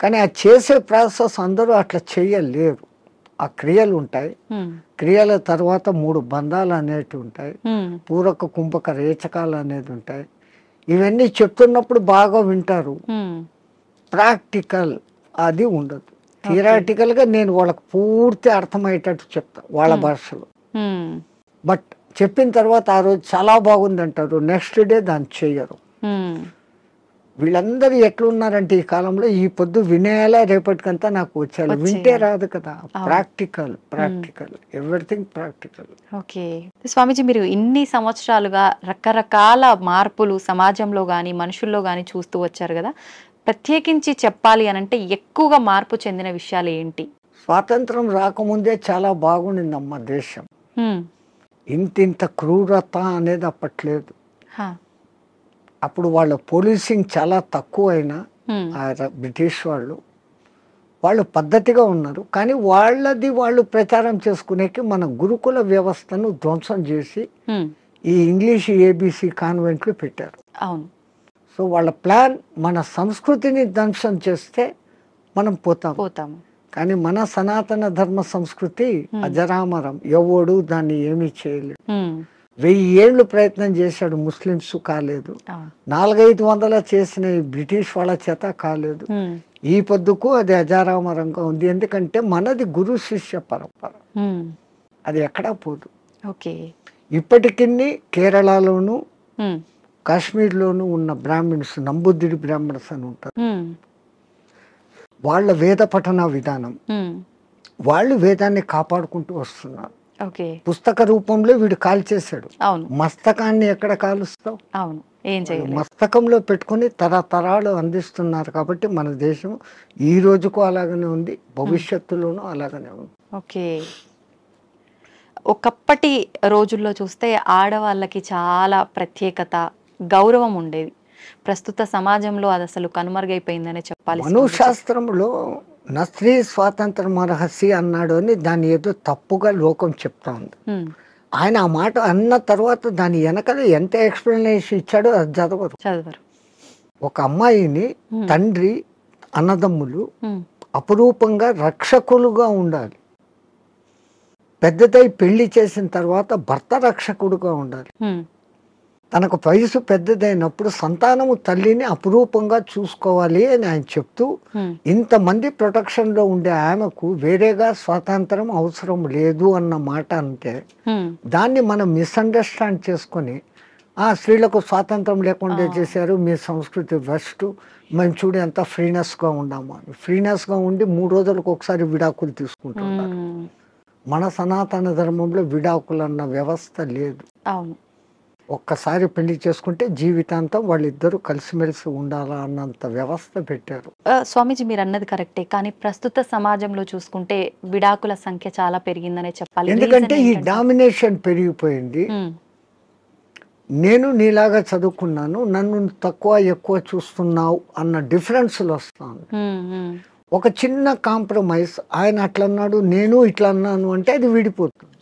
కానీ ఆ చేసే ప్రాసెస్ అందరూ అట్లా చేయలేరు. ఆ క్రియలు ఉంటాయి, క్రియల తర్వాత 3 బంధాలు అనేటివి ఉంటాయి, పూరక కుంభక రేచకాలు అనేది ఉంటాయి. ఇవన్నీ చెప్తున్నప్పుడు బాగా వింటారు, ప్రాక్టికల్ అది ఉండదు. థియరాటికల్ గా నేను వాళ్ళకి పూర్తి అర్థమయ్యేటట్టు చెప్తా వాళ్ళ భాషలో. బట్ చెప్పిన తర్వాత ఆ రోజు చాలా బాగుంది అంటారు, నెక్స్ట్ డే దాన్ని చెయ్యరు. వీళ్ళందరూ ఎట్లున్నారంటే ఈ కాలంలో, ఈ పొద్దు వినేయాలా రేపటికంతా నాకు వచ్చేయాలి, వింటే రాదు కదా. Practical, everything practical. ఓకే స్వామీజీ, మీరు ఇన్ని సంవత్సరాలుగా రకరకాల మార్పులు సమాజంలో కానీ మనుషుల్లో కానీ చూస్తూ వచ్చారు కదా, ప్రత్యేకించి చెప్పాలి అని అంటే ఎక్కువగా మార్పు చెందిన విషయాలు ఏంటి? స్వాతంత్రం రాకముందే చాలా బాగుండిందమ్మ దేశం. ఇంత క్రూరత అనేది అప్పట్లేదు. అప్పుడు వాళ్ళ పోలీసింగ్ చాలా తక్కువ అయినా బ్రిటిష్ వాళ్ళు పద్ధతిగా ఉన్నారు. కానీ వాళ్ళది వాళ్ళు ప్రచారం చేసుకునేకి మన గురుకుల వ్యవస్థను ధ్వంసం చేసి ఈ ఇంగ్లీష్ ఏబిసి కాన్వెంట్లు పెట్టారు. సో వాళ్ళ ప్లాన్ మన సంస్కృతిని ధ్వంసం చేస్తే మనం పోతాము. కానీ మన సనాతన ధర్మ సంస్కృతి అజరామరం, ఎవడు దాన్ని ఏమీ చేయలేదు. 1000 ఏళ్ళు ప్రయత్నం చేశాడు, ముస్లింస్ కాలేదు. 400-500 చేసిన బ్రిటిష్ వాళ్ళ చేత కాలేదు. ఈ పొద్దుకు అది అజరామరంగా ఉంది. ఎందుకంటే మనది గురు శిష్య పరంపర, అది ఎక్కడా పోదు. ఇప్పటికి కేరళలోను కాశ్మీర్లోను ఉన్న బ్రాహ్మిన్స్, నంబుద్ధిడి బ్రాహ్మణ్స్ అని ఉంటారు. వాళ్ళ వేద పఠన విధానం, వాళ్ళు వేదాన్ని కాపాడుకుంటూ వస్తున్నారు. పుస్తక రూపంలో వీడు కాల్చేశాడు, మస్తకాన్ని ఎక్కడ కాలుస్తావు? మస్తకంలో పెట్టుకుని తరతరాలు అందిస్తున్నారు. కాబట్టి మన దేశం ఈ రోజుకు అలాగనే ఉంది, భవిష్యత్తులోనూ అలాగనే ఉంది. ఒకప్పటి రోజుల్లో చూస్తే ఆడవాళ్ళకి చాలా ప్రత్యేకత, గౌరవం ఉండేది. ప్రస్తుత సమాజంలో అది అసలు కనుమరుగైపోయిందనే చెప్పాలి. మనుశాస్త్రంలో నా స్త్రీ స్వాతంత్రం రహస్య అన్నాడు అని దాన్ని ఏదో తప్పుగా లోకం చెప్తా ఉంది. ఆయన ఆ మాట అన్న తర్వాత దాని వెనకాల ఎంత ఎక్స్ప్లెనేషన్ ఇచ్చాడో అది చదవరు. ఒక అమ్మాయిని తండ్రి, అన్నదమ్ములు అపురూపంగా రక్షకులుగా ఉండాలి. పెద్దదై పెళ్లి చేసిన తర్వాత భర్త రక్షకుడుగా ఉండాలి. తనకు వయసు పెద్దదైనప్పుడు సంతానము తల్లిని అపురూపంగా చూసుకోవాలి అని ఆయన చెప్తూ, ఇంతమంది ప్రొటెక్షన్ లో ఉండే ఆమెకు వేరేగా స్వాతంత్రం అవసరం లేదు అన్న మాట అంటే, దాన్ని మనం మిస్అండర్స్టాండ్ చేసుకొని స్త్రీలకు స్వాతంత్రం లేకుండా చేశారు, మీ సంస్కృతి వెస్ట్, మేము చూడు ఎంత ఫ్రీనెస్గా ఉన్నాము అని. ఫ్రీనెస్గా ఉండి 3 రోజులకు ఒకసారి విడాకులు తీసుకుంటున్నారు. మన సనాతన ధర్మంలో విడాకులు అన్న వ్యవస్థ లేదు. ఒక్కసారి పెళ్లి చేసుకుంటే జీవితాంతం వాళ్ళిద్దరూ కలిసిమెలిసి ఉండాలా అన్నంత వ్యవస్థ పెట్టారు. స్వామీజీ, మీరు అన్నది కరెక్టే, కానీ ప్రస్తుత సమాజంలో చూసుకుంటే విడాకుల సంఖ్య చాలా పెరిగిందనే చెప్పాలి. ఎందుకంటే ఈ డామినేషన్ పెరిగిపోయింది. నేను నీలాగా చదువుకున్నాను, నన్ను తక్కువ ఎక్కువ చూస్తున్నావు అన్న డిఫరెన్స్లు వస్తాను. ఒక చిన్న కాంప్రమైజ్, ఆయన అట్లా అన్నాడు నేను ఇట్లా అన్నాను అంటే అది విడిపోతుంది.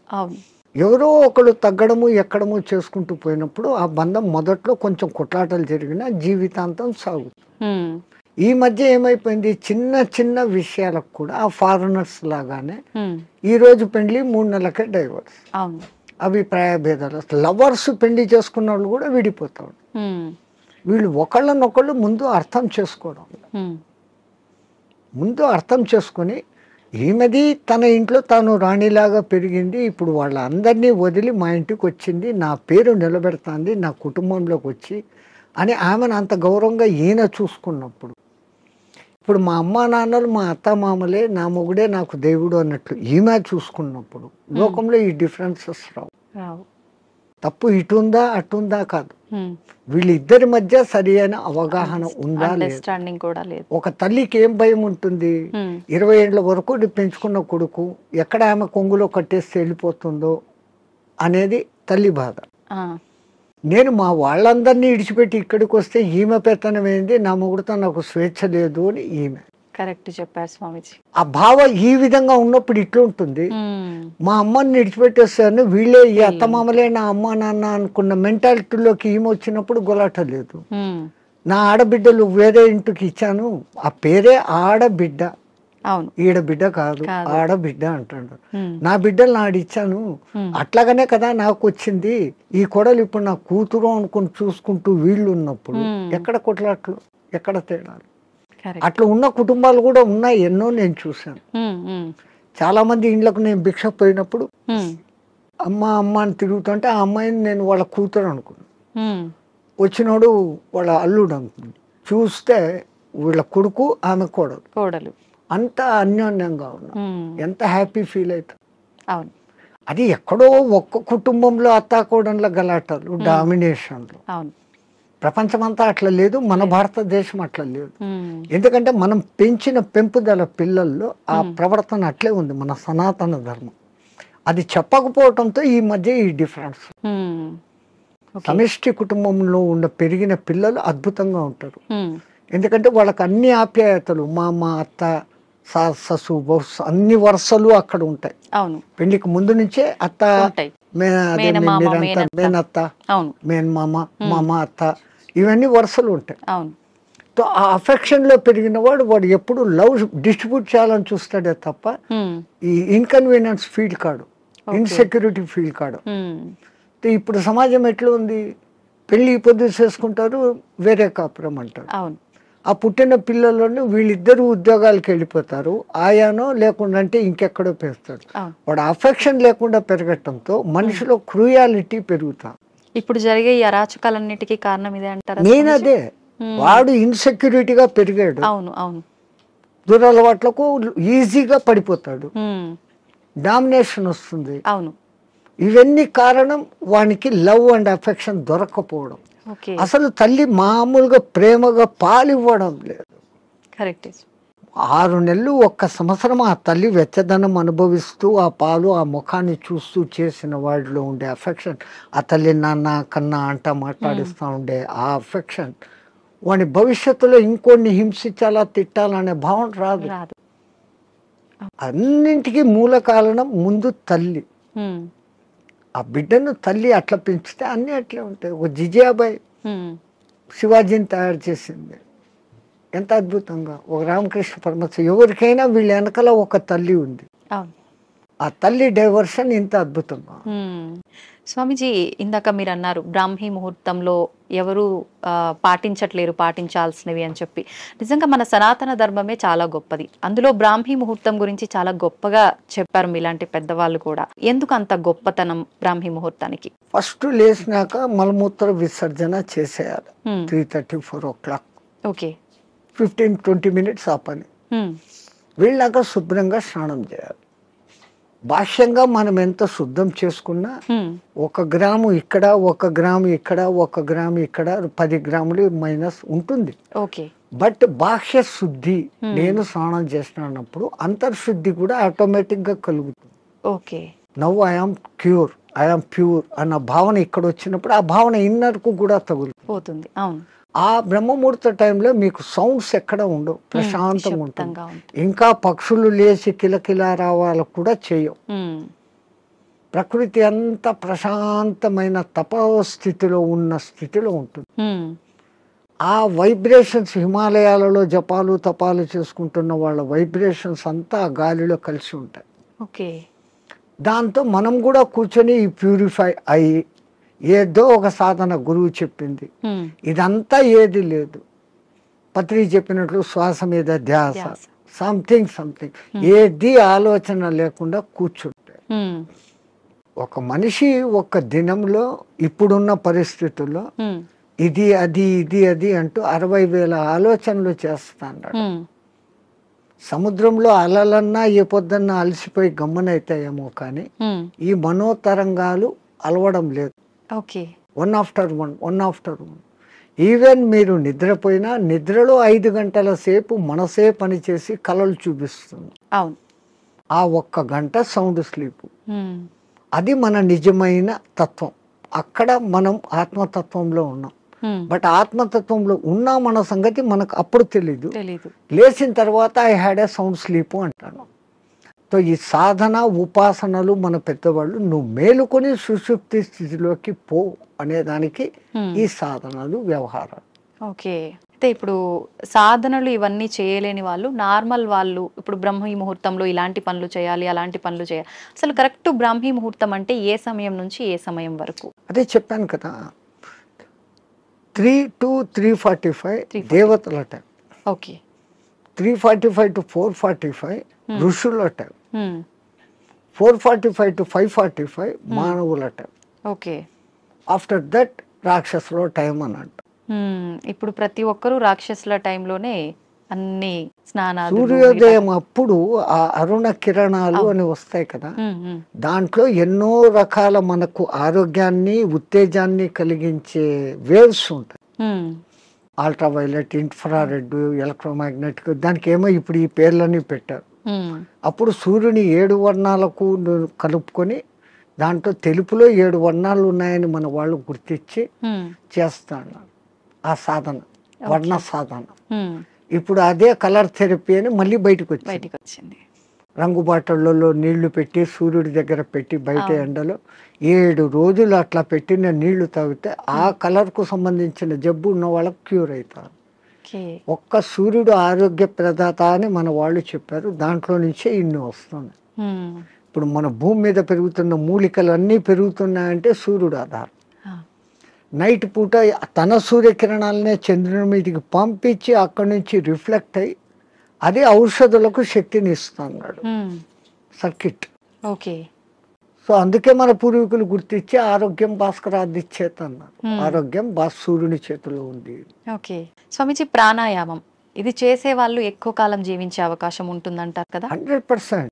ఎవరో ఒకరు తగ్గడము ఎక్కడము చేసుకుంటూ పోయినప్పుడు ఆ బంధం మొదట్లో కొంచెం కొట్లాటలు జరిగినా జీవితాంతం సాగుతుంది. ఈ మధ్య ఏమైపోయింది, చిన్న చిన్న విషయాలకు కూడా ఆ ఫారినర్స్ లాగానే ఈ రోజు పెళ్లి 3 నెలలకే డైవర్స్. అవును. అభిప్రాయ భేదాలు, లవర్స్ పెళ్లి చేసుకున్న వాళ్ళు కూడా విడిపోతారు. వీళ్ళు ఒకళ్ళనొకళ్ళు ముందు అర్థం చేసుకోవడం, ముందు అర్థం చేసుకొని ఈమెది తన ఇంట్లో తాను రాణిలాగా పెరిగింది, ఇప్పుడు వాళ్ళందరినీ వదిలి మా ఇంటికి వచ్చింది, నా పేరు నిలబెడుతుంది నా కుటుంబంలోకి వచ్చి అని ఆమెను అంత గౌరవంగా ఈయన చూసుకున్నప్పుడు, ఇప్పుడు మా అమ్మా నాన్నలు మా అత్త మామలే, నా మొగుడే నాకు దేవుడు అన్నట్లు ఈమె చూసుకున్నప్పుడు లోకంలో ఈ డిఫరెన్సెస్ రావు. తప్పు ఇటుందా అటుందా కాదు, వీళ్ళిద్దరి మధ్య సరి అయిన అవగాహన ఉందా లేదు. ఒక తల్లికి ఏం భయం ఉంటుంది, 20 ఏళ్ల వరకు పెంచుకున్న కొడుకు ఎక్కడ ఆమె కొంగులో కట్టేసి వెళ్ళిపోతుందో అనేది తల్లి బాధ. నేను మా వాళ్ళందరినీ ఇడిచిపెట్టి ఇక్కడికి వస్తే ఈమె పెత్తనం ఏంది, నా మొగుడుతో నాకు స్వేచ్ఛ లేదు అని ఈమె. కరెక్ట్ చెప్పారు స్వామిజీ. ఆ భావ ఈ విధంగా ఉన్నప్పుడు ఇట్లుంటుంది. మా అమ్మని విడిచిపెట్టేస్తాను, వీళ్ళే ఈ అత్తమామలే నా అమ్మ నాన్న అనుకున్న మెంటాలిటీలోకి ఈమె వచ్చినప్పుడు గొలాట లేదు. నా ఆడబిడ్డలు వేరే ఇంటికి ఇచ్చాను, ఆ పేరే ఆడబిడ్డ, ఈడబిడ్డ కాదు ఆడబిడ్డ అంటాడు. నా బిడ్డలు నాడిచ్చాను, అట్లాగనే కదా నాకు వచ్చింది, ఈ కొడలు ఇప్పుడు నా కూతురు అనుకుని చూసుకుంటూ వీళ్ళు ఉన్నప్పుడు ఎక్కడ కొట్లాట్లు, ఎక్కడ తేడాలు. అట్లా ఉన్న కుటుంబాలు కూడా ఉన్నాయి, ఎన్నో నేను చూశాను. చాలా మంది ఇండ్లకు నేను భిక్ష పోయినప్పుడు అమ్మ అమ్మ అని తిరుగుతుంటే ఆ అమ్మాయిని నేను వాళ్ళ కూతురు అనుకున్నాను, వచ్చినోడు వాళ్ళ అల్లుడు అనుకున్నాను, చూస్తే వీళ్ళ కొడుకు ఆమె కోడలు, అంత అన్యోన్యంగా ఉన్నా, ఎంత హ్యాపీ ఫీల్ అవుతుంది. అవును, అది ఎక్కడో ఒక్క కుటుంబంలో అత్తాకోడన్ల గలాటలు, డామినేషన్లు. అవును, ప్రపంచమంతా అట్లా లేదు, మన భారతదేశం అట్లా లేదు. ఎందుకంటే మనం పెంచిన పెంపుదల పిల్లల్లో ఆ ప్రవర్తన అట్లే ఉంది, మన సనాతన ధర్మం. అది చెప్పకపోవడంతో ఈ మధ్య ఈ డిఫరెన్స్. సమిష్టి కుటుంబంలో ఉన్న పెరిగిన పిల్లలు అద్భుతంగా ఉంటారు, ఎందుకంటే వాళ్ళకి అన్ని ఆప్యాయతలు, మా అత్త ససు బహుశా అన్ని వరుసలు అక్కడ ఉంటాయి. పెళ్లికి ముందు నుంచే అత్త, మేనత్త, మేనమామ, మామ, అత్త, ఇవన్నీ వరుసలు ఉంటాయి. ఆ అఫెక్షన్ లో పెరిగిన వాడు ఎప్పుడు లవ్ డిస్ట్రిబ్యూట్ చేయాలని చూస్తాడే తప్ప ఈ ఇన్కన్వీనియన్స్ ఫీల్ కాడు, ఇన్సెక్యూరిటీ ఫీల్ కాడు. ఇప్పుడు సమాజం ఎట్లా ఉంది, పెళ్లి పొద్దు చేసుకుంటారు, వేరే కాపురం అంటారు. ఆ పుట్టిన పిల్లలను వీళ్ళిద్దరు ఉద్యోగాలకు వెళ్ళిపోతారు, ఆయానో లేకుండా అంటే ఇంకెక్కడో పెంచుతాడు. వాడు అఫెక్షన్ లేకుండా పెరగటంతో మనిషిలో క్రూయాలిటీ పెరుగుతా. ఇప్పుడు జరిగే ఈ అరాచకాలన్నిటికీ కారణం ఇదే అంటారా? నేను అదే, వాడు ఇన్సెక్యూరిటీగా పెరిగాడు, అవును అవును, దురలవాట్లకు ఈజీగా పడిపోతాడు, డామినేషన్ వస్తుంది. అవును, ఇవన్నీ కారణం వానికి లవ్ అండ్ అఫెక్షన్ దొరకపోవడం. అసలు తల్లి మామూలుగా ప్రేమగా పాలివ్వడం లేదు. 6 నెలలు 1 సంవత్సరం ఆ తల్లి వెచ్చదనం అనుభవిస్తూ ఆ పాలు ఆ ముఖాన్ని చూస్తూ చేసిన వాడిలో ఉండే అఫెక్షన్, ఆ తల్లి నాన్న కన్నా అంట మాట్లాడిస్తూ ఉండే ఆ అఫెక్షన్ వాడి భవిష్యత్తులో ఇంకొన్ని హింసించాలా తిట్టాలనే భావన రాదు. అన్నింటికీ మూల కారణం ముందు తల్లి. ఆ బిడ్డను తల్లి అట్లా పెంచితే అన్నీ అట్లే ఉంటాయి. ఒక జిజియాబాయి శివాజీని తయారు చేసింది ఎంత అద్భుతంగా, ఒక రామకృష్ణ పరమహంస, ఎవరికైనా వీళ్ళ వెనకాల ఒక తల్లి ఉంది. ఆ తల్లి డైవర్షన్ ఇంత అద్భుతంగా. స్వామిజీ, ఇందాక మీరు అన్నారు బ్రాహ్మీ ముహూర్తంలో ఎవరు పాటించట్లేరు పాటించాల్సినవి అని చెప్పి. నిజంగా మన సనాతన ధర్మమే చాలా గొప్పది, అందులో బ్రాహ్మీ ముహూర్తం గురించి చాలా గొప్పగా చెప్పారు మీలాంటి పెద్దవాళ్ళు కూడా. ఎందుకు అంత గొప్పతనం బ్రాహ్మీ ముహూర్తానికి? ఫస్ట్ లేచినాక మలమూత్ర విసర్జన చేసేయాలి 3:30-4 o'clock. ఓకే, 15-20 minutes ఆ పని. వీళ్ళాక శుభ్రంగా స్నానం చేయాలి. భాష్యంగా మనం ఎంత శుద్ధం చేసుకున్నా 1 గ్రాము ఇక్కడ, 1 గ్రాము ఇక్కడ, 1 గ్రాము ఇక్కడ, 10 గ్రాములు మైనస్ ఉంటుంది. బట్ బాహ్య శుద్ధి, నేను స్నానం చేసినప్పుడు అంతర్శుద్ధి కూడా ఆటోమేటిక్ గా కలుగుతుంది. Now I am cure, I am pure అన్న భావన ఇక్కడ వచ్చినప్పుడు ఆ భావన ఇన్నర్ కు కూడా తగులుతుంది. ఆ బ్రహ్మముహూర్త టైంలో మీకు సౌండ్స్ ఎక్కడ ఉండవు, ప్రశాంతంగా ఉంటుంది. ఇంకా పక్షులు లేచి కిలకిలా రావాలకు కూడా చేయవు. ప్రకృతి అంత ప్రశాంతమైన తపస్థితిలో ఉన్న స్థితిలో ఉంటుంది. ఆ వైబ్రేషన్స్ హిమాలయాలలో జపాలు తపాలు చేసుకుంటున్న వాళ్ళ వైబ్రేషన్స్ అంతా ఆ గాలిలో కలిసి ఉంటాయి. ఓకే. దాంతో మనం కూడా కూర్చొని ప్యూరిఫై అయ్యి ఏదో ఒక సాధన గురువు చెప్పింది ఇదంతా ఏది లేదు. పత్రి చెప్పినట్లు శ్వాస మీద ధ్యాస, సంథింగ్ ఏది ఆలోచన లేకుండా కూర్చుంటే ఒక మనిషి ఒక దినంలో ఇప్పుడున్న పరిస్థితుల్లో ఇది అది అంటూ 60,000 ఆలోచనలు చేస్తాడు. సముద్రంలో అలలన్నా ఏ పొద్దున్నా అలసిపోయి గమ్మనైతాయేమో కానీ ఈ మనోతరంగాలు అలవడం లేదు. One after one. ఈవెన్ మీరు నిద్రపోయినా నిద్రలో 5 గంటల సేపు మనసే పనిచేసి కలలు చూపిస్తుంది. ఆ 1 గంట సౌండ్ స్లీప్. అది మన నిజమైన తత్వం. అక్కడ మనం ఆత్మతత్వంలో ఉన్నాం. బట్ ఆత్మతత్వంలో ఉన్న మన సంగతి మనకు అప్పుడు తెలీదు. లేచిన తర్వాత I had a sound sleep అంటాను. సో ఈ సాధన ఉపాసనలు మన పెద్దవాళ్ళు నువ్వు మేలుకొని సుషుప్తి స్థితిలోకి పో అనేదానికి ఈ సాధనలు వ్యవహారాలు. ఓకే. అయితే ఇప్పుడు సాధనలు ఇవన్నీ చేయలేని వాళ్ళు, నార్మల్ వాళ్ళు ఇప్పుడు బ్రహ్మీ ముహూర్తంలో ఇలాంటి పనులు చేయాలి, అలాంటి పనులు చేయాలి, అసలు కరెక్ట్ బ్రాహ్మీ ముహూర్తం అంటే ఏ సమయం నుంచి ఏ సమయం వరకు? అదే చెప్పాను కదా, 3 to 3:45 దేవతల టైం. ఓకే. 3:45 to 4:45 ఋషుల టైం. 4:45 to 5:45 మానవుల టైం. ఓకే. ఆఫ్టర్ దట్ రాక్షసుల టైం అన్నట్టు. ఇప్పుడు ప్రతి ఒక్కరూ రాక్షసుల టైంలోనే అన్ని స్నానాలు. సూర్యోదయం అప్పుడు ఆ అరుణ కిరణాలు అని వస్తాయి కదా, దాంట్లో ఎన్నో రకాల మనకు ఆరోగ్యాన్ని ఉత్తేజాన్ని కలిగించే వేవ్స్ ఉంటాయి. అల్ట్రావైలెట్, ఇన్ఫ్రారెడ్, ఎలక్ట్రోమాగ్నెటిక్, దానికి ఏమో ఇప్పుడు ఈ పేర్లన్నీ పెట్టారు. అప్పుడు సూర్యుని 7 వర్ణాలకు కలుపుకొని దాంట్లో తెలుపులో 7 వర్ణాలు ఉన్నాయని మన వాళ్ళు గుర్తించి చేస్తాడు ఆ సాధన, వర్ణ సాధన. ఇప్పుడు అదే కలర్ థెరపీ అని మళ్ళీ బయటకు వచ్చింది. రంగు బాటళ్లలో నీళ్లు పెట్టి సూర్యుడి దగ్గర పెట్టి బయట ఎండలో 7 రోజులు అట్లా పెట్టిన నీళ్లు తాగితే ఆ కలర్కు సంబంధించిన జబ్బు ఉన్న వాళ్ళకి క్యూర్ అవుతారు. ఒక్క సూర్యుడు ఆరోగ్య ప్రదాత అని మన వాళ్ళు చెప్పారు. దాంట్లో నుంచే ఇన్ని వస్తున్నాయి. ఇప్పుడు మన భూమి మీద పెరుగుతున్న మూలికలు అన్నీ పెరుగుతున్నాయంటే సూర్యుడు ఆధారం. నైట్ పూట తన సూర్యకిరణాలనే చంద్రుని మీదకి పంపించి అక్కడి నుంచి రిఫ్లెక్ట్ అయ్యి అది ఔషధులకు శక్తిని ఇస్తున్నాడు సర్కిట్. సో అందుకే మన పూర్వీకులు గుర్తించి ఆరోగ్యం భాస్కరాదిచ్చేత అన్నారు. ఆరోగ్యం సూర్యుని చేతిలో ఉంది. ఓకే స్వామిజీ, ప్రాణాయామం ఇది చేసే వాళ్ళు ఎక్కువ కాలం జీవించే అవకాశం ఉంటుందంటారు కదా? 100%.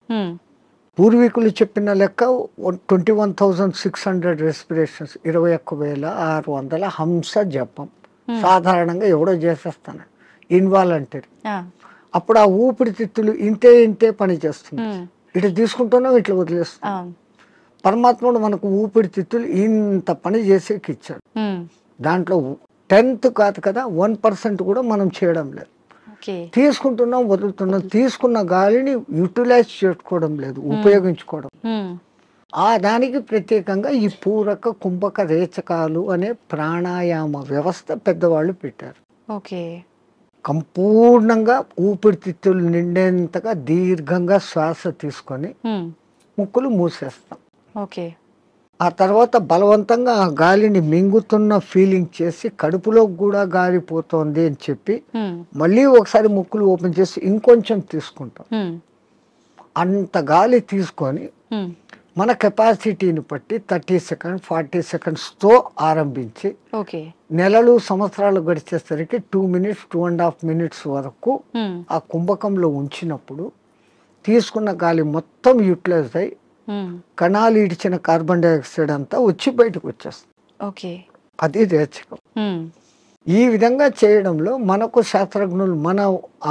పూర్వీకులు చెప్పిన లెక్క 21,600 రెస్పిరేషన్స్, 21,600 హంస జపం సాధారణంగా ఎవడో చేసేస్తాను ఇన్వాలంటరీ. అప్పుడు ఆ ఊపిరితిత్తులు ఇంతే పని చేస్తుంది. ఇట్లా తీసుకుంటున్నాం, ఇట్లా వదిలేస్తున్నాం. పరమాత్ముడు మనకు ఊపిరితిత్తులు ఇంత పని చేసేకి ఇచ్చాడు. దాంట్లో 10th కాదు కదా, 1% కూడా మనం చేయడం లేదు. తీసుకుంటున్నాం, వదులుతున్నాం. తీసుకున్న గాలిని యూటిలైజ్ చేసుకోవడం లేదు, ఉపయోగించుకోవడం. ఆ దానికి ప్రత్యేకంగా ఈ పూరక కుంభక రేచకాలు అనే ప్రాణాయామ వ్యవస్థ పెద్దవాళ్ళు పెట్టారు. సంపూర్ణంగా ఊపిరితిత్తులు నిండేంతగా దీర్ఘంగా శ్వాస తీసుకొని ముక్కులు మూసేస్తాం. ఆ తర్వాత బలవంతంగా ఆ గాలిని మింగుతున్న ఫీలింగ్ చేసి కడుపులో కూడా గాలి పోతోంది అని చెప్పి మళ్ళీ ఒకసారి ముక్కులు ఓపెన్ చేసి ఇంకొంచెం తీసుకుంటాం. అంత గాలి తీసుకొని మన కెపాసిటీని బట్టి 30 seconds 40 secondsతో ఆరంభించి నెలలు సంవత్సరాలు గడిచేసరికి 2 minutes 2.5 minutes వరకు ఆ కుంభకంలో ఉంచినప్పుడు తీసుకున్న గాలి మొత్తం యూటిలైజ్ అయ్యి కణాలు ఇడిచిన కార్బన్ డైఆక్సైడ్ అంతా వచ్చి బయటకు వచ్చేస్తుంది. అది రేచకం. ఈ విధంగా చేయడంలో మనకు శాస్త్రజ్ఞులు, మన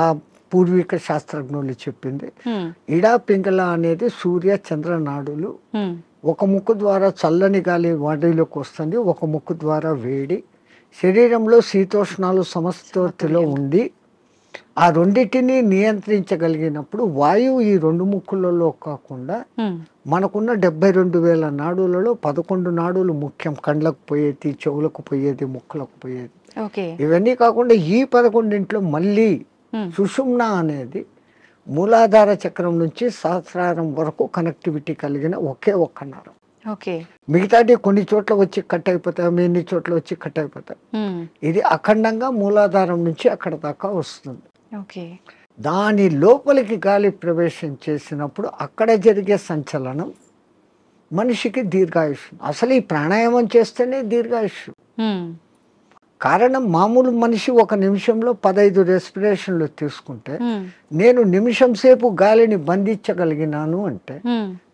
ఆ పూర్వీక శాస్త్రజ్ఞులు చెప్పింది ఇడా పింగళ అనేది సూర్య చంద్ర నాడులు. ఒక ముక్కు ద్వారా చల్లని గాలి బాడీలోకి వస్తుంది, ఒక ముక్కు ద్వారా వేడి. శరీరంలో శీతోష్ణాలు సమస్థితిలో ఉండి ఆ రెండింటిని నియంత్రించగలిగినప్పుడు వాయువు ఈ రెండు ముక్కులలో కాకుండా మనకున్న 72,000 నాడులలో 11 నాడులు ముఖ్యం. కండ్లకు పోయేది, చెవులకు పోయేది, ముక్కులకు పోయేది. ఇవన్నీ కాకుండా ఈ 11 మళ్ళీ సుషుమ్న అనేది మూలాధార చక్రం నుంచి సహస్రారం వరకు కనెక్టివిటీ కలిగిన ఒకే ఒక్క నరం. మిగతాది కొన్ని చోట్ల వచ్చి కట్ అయిపోతాయి, ఎన్ని చోట్ల వచ్చి కట్ అయిపోతాయి. ఇది అఖండంగా మూలాధారం నుంచి అక్కడ దాకా వస్తుంది. దాని లోపలికి గాలి ప్రవేశం చేసినప్పుడు అక్కడ జరిగే సంచలనం మనిషికి దీర్ఘాయుష్. అసలు ఈ ప్రాణాయామం చేస్తేనే దీర్ఘాయుష్. కారణం మామూలు మనిషి ఒక నిమిషంలో 15 రెస్పిరేషన్లు తీసుకుంటే నేను నిమిషం సేపు గాలిని బంధించగలిగినాను అంటే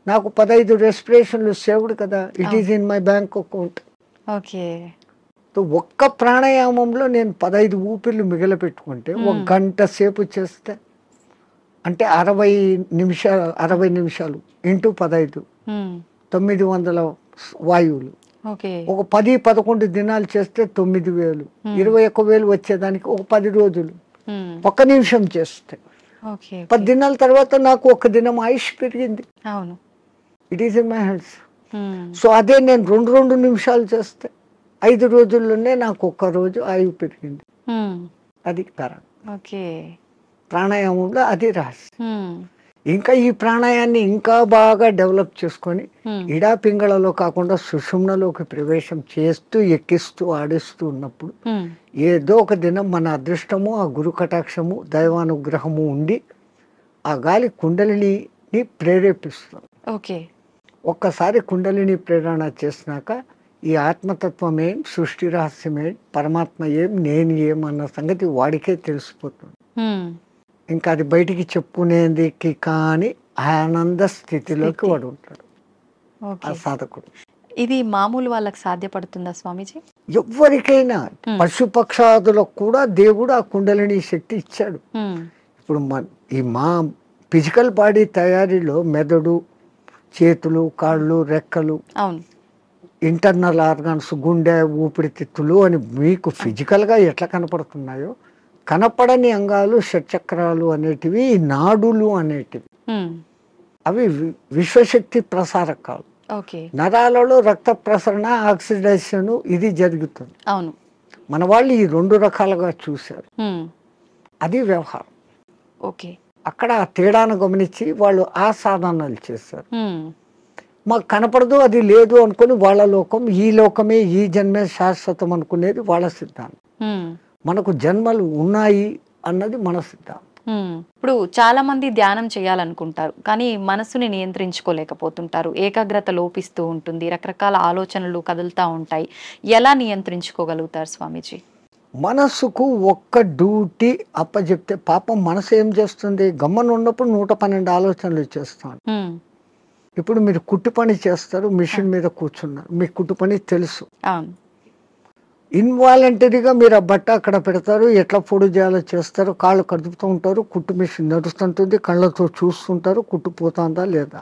నాకు 15 రెస్పిరేషన్లు సేవ్డ్ కదా. It is in my bank account. ఒక్క ప్రాణాయామంలో నేను 15 ఊపిర్లు మిగిలిపెట్టుకుంటే 1 గంట సేపు చేస్తే అంటే 60 నిమిషాలు ఇంటూ 15 900 వాయువులు. ఒక 10-11 దినాలు చేస్తే 9,000, 21,000 వచ్చేదానికి ఒక 10 రోజులు 1 నిమిషం చేస్తే 10 దినాల తర్వాత నాకు 1 దినం ఆయుష్ పెరిగింది. It is in my hands. So అదే నేను 2 నిమిషాలు చేస్తే 5 రోజుల్లోనే నాకు 1 రోజు ఆయువు పెరిగింది. అది కారణం. ప్రాణాయామంలో అది రహస్యం. ఇంకా ఈ ప్రాణాయాన్ని ఇంకా బాగా డెవలప్ చేసుకొని ఇడా పింగళలో కాకుండా సుషుమ్నలోకి ప్రవేశం చేస్తూ ఎక్కిస్తూ ఆడిస్తూ ఉన్నప్పుడు ఏదో ఒక దినం మన అదృష్టము, ఆ గురు కటాక్షము, దైవానుగ్రహము ఉండి ఆ గాలి కుండలిని ప్రేరేపిస్తుంది. ఒక్కసారి కుండలిని ప్రేరణ చేసినాక ఈ ఆత్మతత్వం ఏం, సృష్టి రహస్యం ఏం, పరమాత్మ ఏం, నేను ఏం అన్న సంగతి వాడికే తెలిసిపోతుంది. ఇంకా అది బయటికి చెప్పుకునేందుకు కానీ ఆనంద స్థితిలోకి వాడు ఉంటాడు ఆ సాధకుడు. ఇది మామూలు వాళ్ళకి సాధ్యపడుతుందా స్వామీజీ? ఎవరికైనా, పశుపక్షాదులకు కూడా దేవుడు ఆ కుండలిని శక్తి ఇచ్చాడు. ఇప్పుడు ఈ మా ఫిజికల్ బాడీ తయారీలో మెదడు, చేతులు, కాళ్ళు, రెక్కలు, ఇంటర్నల్ ఆర్గాన్స్, గుండె, ఊపిరితిత్తులు అని మీకు ఫిజికల్గా ఎట్లా కనపడుతున్నాయో కనపడని అంగాలు, షట్చక్రాలు అనేటివి, నాడులు అనేటివి, అవి విశ్వశక్తి ప్రసారకాలు. నరాలలో రక్త ప్రసరణ, ఆక్సిడేషన్ ఇది జరుగుతుంది. మన వాళ్ళు ఈ 2 రకాలుగా చూశారు. అది వ్యవహారం. అక్కడ ఆ తేడాను గమనించి వాళ్ళు ఆ సాధనాలు చేశారు. మాకు కనపడదు, అది లేదు అనుకుని వాళ్ళ లోకం, ఈ లోకమే, ఈ జన్మే శాశ్వతం అనుకునేది వాళ్ళ సిద్ధాంతం. మనకు జన్మలు ఉన్నాయి అన్నది మన సిద్ధాంతం. ఇప్పుడు చాలా మంది ధ్యానం చేయాలనుకుంటారు, కానీ మనసుని నియంత్రించుకోలేకపోతుంటారు. ఏకాగ్రత లోపిస్తూ ఉంటుంది, రకరకాల ఆలోచనలు కదులుతూ ఉంటాయి. ఎలా నియంత్రించుకోగలుగుతారు స్వామీజీ? మనసుకు ఒక్క డ్యూటీ అప్పచెప్తే పాపం మనసు ఏం చేస్తుంది? గమ్మను ఉన్నప్పుడు 112 ఆలోచనలు చేస్తాను. ఇప్పుడు మీరు కుట్టు పని చేస్తారు, మిషన్ మీద కూర్చున్నారు, మీకు కుట్టు పని తెలుసు. ఇన్వాలంటరీగా మీరు ఆ బట్ట అక్కడ పెడతారు, ఎట్లా పొడి చేయాలో చేస్తారు, కాళ్ళు కదుపుతూ ఉంటారు, కుట్టు మిషన్ నడుస్తుంటుంది, కళ్ళతో చూస్తుంటారు, కుట్టు పోతుందా లేదా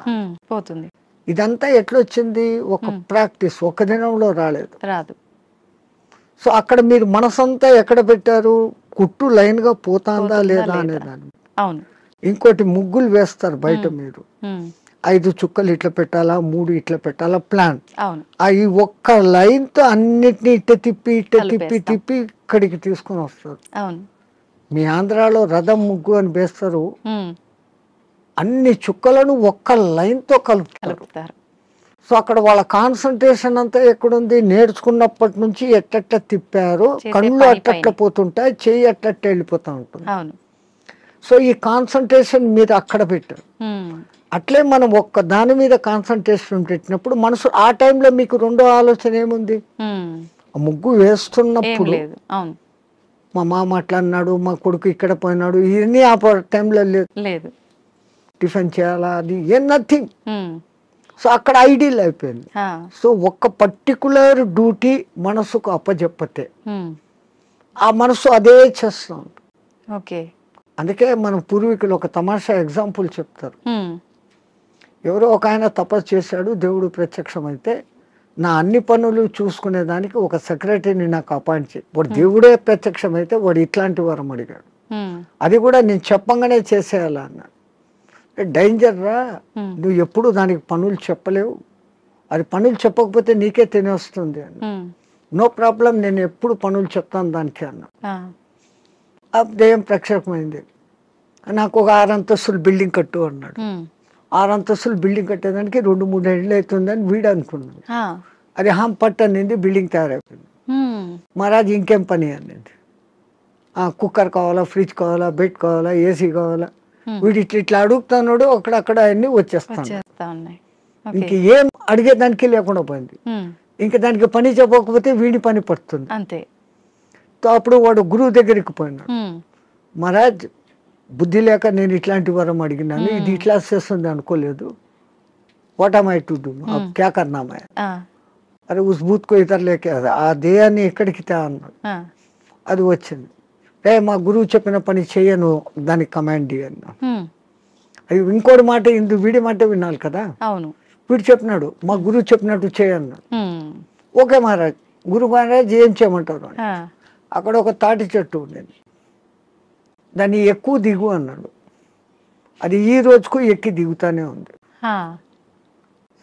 పోతుంది. ఇదంతా ఎట్లా వచ్చింది? ఒక ప్రాక్టీస్, ఒక దినంలో రాదు. సో అక్కడ మీరు మనసంతా ఎక్కడ పెట్టారు? కుట్టు లైన్ గా పోతుందా లేదా అనేదాన్ని. ఇంకోటి ముగ్గులు వేస్తారు బయట, మీరు 5 చుక్కలు ఇట్లా పెట్టాలా, 3 ఇట్లా పెట్టాలా ప్లాన్. ఈ ఒక్క లైన్ తో అన్నిటినీ ఇట్ట తిప్పి ఇక్కడికి తీసుకుని వస్తారు. మీ ఆంధ్రాలో రథం ముగ్గు అని వేస్తారు, అన్ని చుక్కలను ఒక్క లైన్ తో కలుపుతారు. సో అక్కడ వాళ్ళ కాన్సన్ట్రేషన్ అంతా ఎక్కడుంది? నేర్చుకున్నప్పటి నుంచి ఎట్టట్ట తిప్పారు, కళ్ళు అట్టట్ల పోతుంటాయి, చెయ్యి అట్టట్ట వెళ్ళిపోతా ఉంటుంది. సో ఈ కాన్సన్ట్రేషన్ మీరు అక్కడ పెట్టారు. అట్లే మనం ఒక్క దాని మీద కాన్సన్ట్రేషన్ పెట్టినప్పుడు మనసు ఆ టైంలో మీకు రెండో ఆలోచన ఏముంది? ముగ్గు వేస్తున్నప్పుడు మా మామ అట్లా అన్నాడు, మా కొడుకు ఇక్కడ పోయినాడు, ఇవన్నీ ఆ టైంలో లేదు. టిఫిన్ చేయాలా, అది నథింగ్. సో అక్కడ ఐడియల్ అయిపోయింది. సో ఒక్క పర్టికులర్ డ్యూటీ మనసుకు అప్పచెప్పతే ఆ మనసు అదే చేస్తూ ఉంటుంది. అందుకే మన పూర్వీకులు ఒక తమాషా ఎగ్జాంపుల్ చెప్తారు. ఎవరో ఒక ఆయన తపస్సు చేశాడు, దేవుడు ప్రత్యక్షమైతే నా అన్ని పనులు చూసుకునేదానికి ఒక సెక్రటరీని నాకు అపాయింట్ చేయి. వాడు దేవుడే ప్రత్యక్షమైతే వాడు ఇట్లాంటి వరం అడిగాడు. అది కూడా నేను చెప్పంగానే చేసేయాలా అన్నాడు. డేంజర్ రా, నువ్వు ఎప్పుడు దానికి పనులు చెప్పలేవు, అది పనులు చెప్పకపోతే నీకే తినేస్తుంది అని. నో ప్రాబ్లం, నేను ఎప్పుడు పనులు చెప్తాను దానికి అన్నా. అదేం ప్రక్షేపమైంది. నాకు ఒక 6 అంతస్తులు బిల్డింగ్ కట్టు అన్నాడు. 6 అంతస్తులు బిల్డింగ్ కట్టేదానికి 2-3 ఏళ్ళు అవుతుందని వీడు అనుకున్నాడు. అది పట్టు అనింది, బిల్డింగ్ తయారైపోయింది. మహారాజ్ ఇంకేం పని అనింది. కుక్కర్ కావాలా, ఫ్రిడ్జ్ కావాలా, బెడ్ కావాలా, ఏసీ కావాలా, వీడు ఇట్లా అడుగుతున్నాడు. అక్కడక్కడ అన్ని వచ్చేస్తాను. ఇంక ఏం అడిగేదానికి లేకుండా పోయింది. ఇంకా దానికి పని చెప్పకపోతే వీడి పని పడుతుంది అంతే. అప్పుడు వాడు గురువు దగ్గరికి పోయినాడు. మహారాజ్, బుద్ధి లేక నేను ఇట్లాంటి వరం అడిగినాను, ఇది ఇట్లా చేస్తుంది అనుకోలేదు. What am I to do, క్యా కర్నా మై? అరే ఉస్ బూత్ కో ఇతర లేకే, ఆ దేయాన్ని ఎక్కడికి తే అన్నాడు. అది వచ్చింది. మా గురువు చెప్పిన పని చెయ్యను, దానికి కమాండ్ అన్నా. అది ఇంకోటి మాట, వీడి మాట వినాలి కదా. అవును, వీడు చెప్పినాడు, మా గురువు చెప్పినట్టు చేయన్నాడు. ఓకే మహారాజ్, గురువు మహారాజ్ ఏం చేయమంటారు? అక్కడ ఒక తాటి చెట్టు ఉండేది, దాన్ని ఎక్కువ దిగు అన్నాడు. అది ఈ రోజుకు ఎక్కి దిగుతానే ఉంది.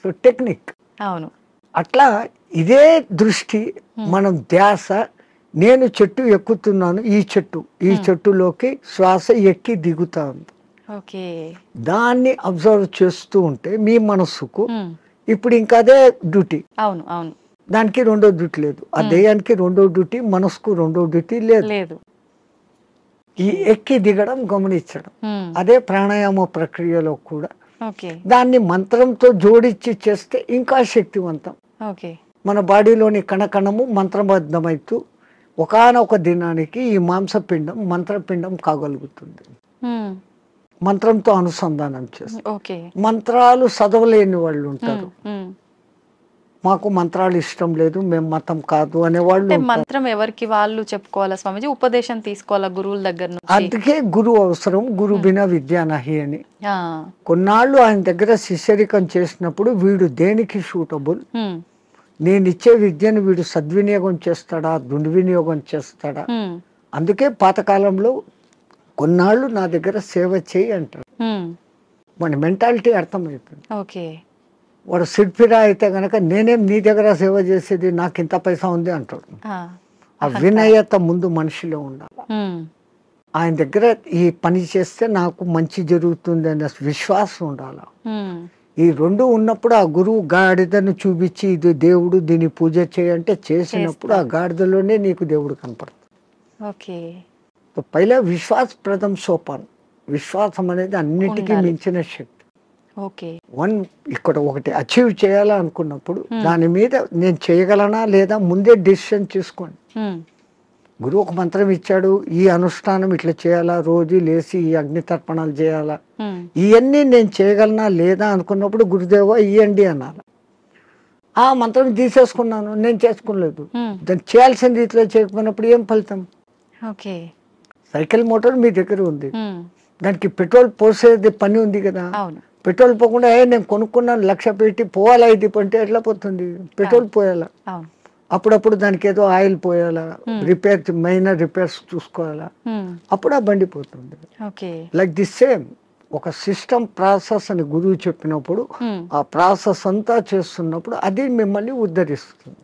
So technique. అవును, అట్లా ఇదే దృష్టి, మనం ధ్యాస, నేను చెట్టు ఎక్కుతున్నాను, ఈ చెట్టులోకి శ్వాస ఎక్కి దిగుతా ఉంది. దాన్ని అబ్జర్వ్ చేస్తూ ఉంటే మీ మనస్సుకు ఇప్పుడు ఇంకా అదే డ్యూటీ. అవును అవును, దానికి రెండో డ్యూటీ లేదు. ఆ దేయానికి రెండో డ్యూటీ, మనసుకు రెండో డ్యూటీ లేదు. ఈ ఎక్కి దిగడం గమనించడం, అదే ప్రాణాయామ ప్రక్రియలో కూడా. దాన్ని మంత్రంతో జోడించి చేస్తే ఇంకా శక్తివంతం. మన బాడీలోని కణకణము మంత్రబద్ధమైతూ ఒకానొక దినానికి ఈ మాంసపిండం మంత్రపిండం కాగలుగుతుంది. మంత్రంతో అనుసంధానం చేస్తారు. మంత్రాలు చదవలేని వాళ్ళు ఉంటారు, మాకు మంత్రాలు ఇష్టం లేదు, మేము మతం కాదు అనేవాళ్ళు. మంత్రం ఎవరికి వాళ్ళు చెప్పుకోవాలా స్వామిజీ, ఉపదేశం తీసుకోవాలా గురువుల దగ్గర నుంచి. అందుకే గురువు అవసరం, గురు బినా విద్యా నహి అని. కొన్నాళ్ళు ఆయన దగ్గర శిష్యరికం చేసినప్పుడు వీడు దేనికి సూటబుల్, నేను ఇచ్చే విద్యను వీడు సద్వినియోగం చేస్తాడా, దుర్వినియోగం చేస్తాడా. అందుకే పాతకాలంలో కొన్నాళ్ళు నా దగ్గర సేవ చేయి అంటారు. మన మెంటాలిటీ అర్థమవుతుంది. వాడు సిడ్ఫిరా అయితే గనక నేనేం నీ దగ్గర సేవ చేసేది, నాకు ఇంత పైసా ఉంది అంటాడు. ఆ వినయత ముందు మనిషిలో ఉండాలి. ఆయన దగ్గర ఈ పని చేస్తే నాకు మంచి జరుగుతుంది అనే విశ్వాసం ఉండాలి. ఈ రెండు ఉన్నప్పుడు ఆ గురువు గాడిదను చూపించి ఇది దేవుడు, దీని పూజ చేయంటే చేసినప్పుడు ఆ గాడిదలోనే నీకు దేవుడు కనపడుతుంది. పైలా విశ్వాస ప్రథం సోపాన్. విశ్వాసం అనేది అన్నిటికీ మించిన శక్తి. ఇక్కడ ఒకటి అచీవ్ చేయాలా అనుకున్నప్పుడు దాని మీద నేను చేయగలనా లేదా ముందే డిసిషన్ తీసుకోండి. గురువు ఒక మంత్రం ఇచ్చాడు, ఈ అనుష్ఠానం ఇట్లా చేయాలా, రోజు లేచి ఈ అగ్ని తర్పణాలు చేయాలా, ఇవన్నీ నేను చేయగలనా లేదా అనుకున్నప్పుడు గురుదేవా ఇయ్యండి అనాలి. ఆ మంత్రం తీసేసుకున్నాను, నేను చేసుకోలేదు, దాన్ని చేయాల్సిన రీతిలో చేయకపోయినప్పుడు ఏం ఫలితం? సైకిల్ మోటార్ మీ దగ్గర ఉంది, దానికి పెట్రోల్ పోసేది పని ఉంది కదా. పెట్రోల్ పోకుండా నేను కొనుక్కున్నాను 1,00,000 పెట్టి పోవాలా, ఇది అంటే ఎట్లా పోతుంది? పెట్రోల్ పోయాలా, అప్పుడప్పుడు దానికి ఏదో ఆయిల్ పోయాలా, మైనర్ రిపేర్స్ చూసుకోవాలా, అప్పుడు ఆ బండి పోతుంది. లైక్ దిస్ సేమ్ ఒక సిస్టమ్ ప్రాసెస్ అని గురువు చెప్పినప్పుడు ఆ ప్రాసెస్ అంతా చేస్తున్నప్పుడు అది మిమ్మల్ని ఉద్ధరిస్తుంది.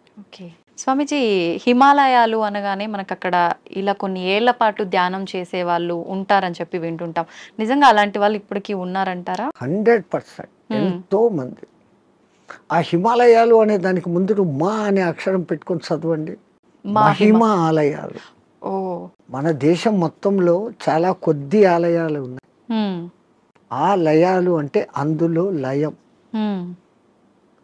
స్వామిజీ, హిమాలయాలు అనగానే మనకు అక్కడ ఇలా కొన్ని ఏళ్ల పాటు ధ్యానం చేసే వాళ్ళు ఉంటారని చెప్పి వింటుంటాం. నిజంగా అలాంటి వాళ్ళు ఇప్పటికీ ఉన్నారంటారా? 100%. ఎంతో మంది. ఆ హిమాలయాలు అనే దానికి ముందు మా అనే అక్షరం పెట్టుకొని చదవండి. మహిమ ఆలయాలు. మన దేశం మొత్తంలో చాలా కొద్ది ఆలయాలు ఉన్నాయి. ఆ లయాలు అంటే అందులో లయం.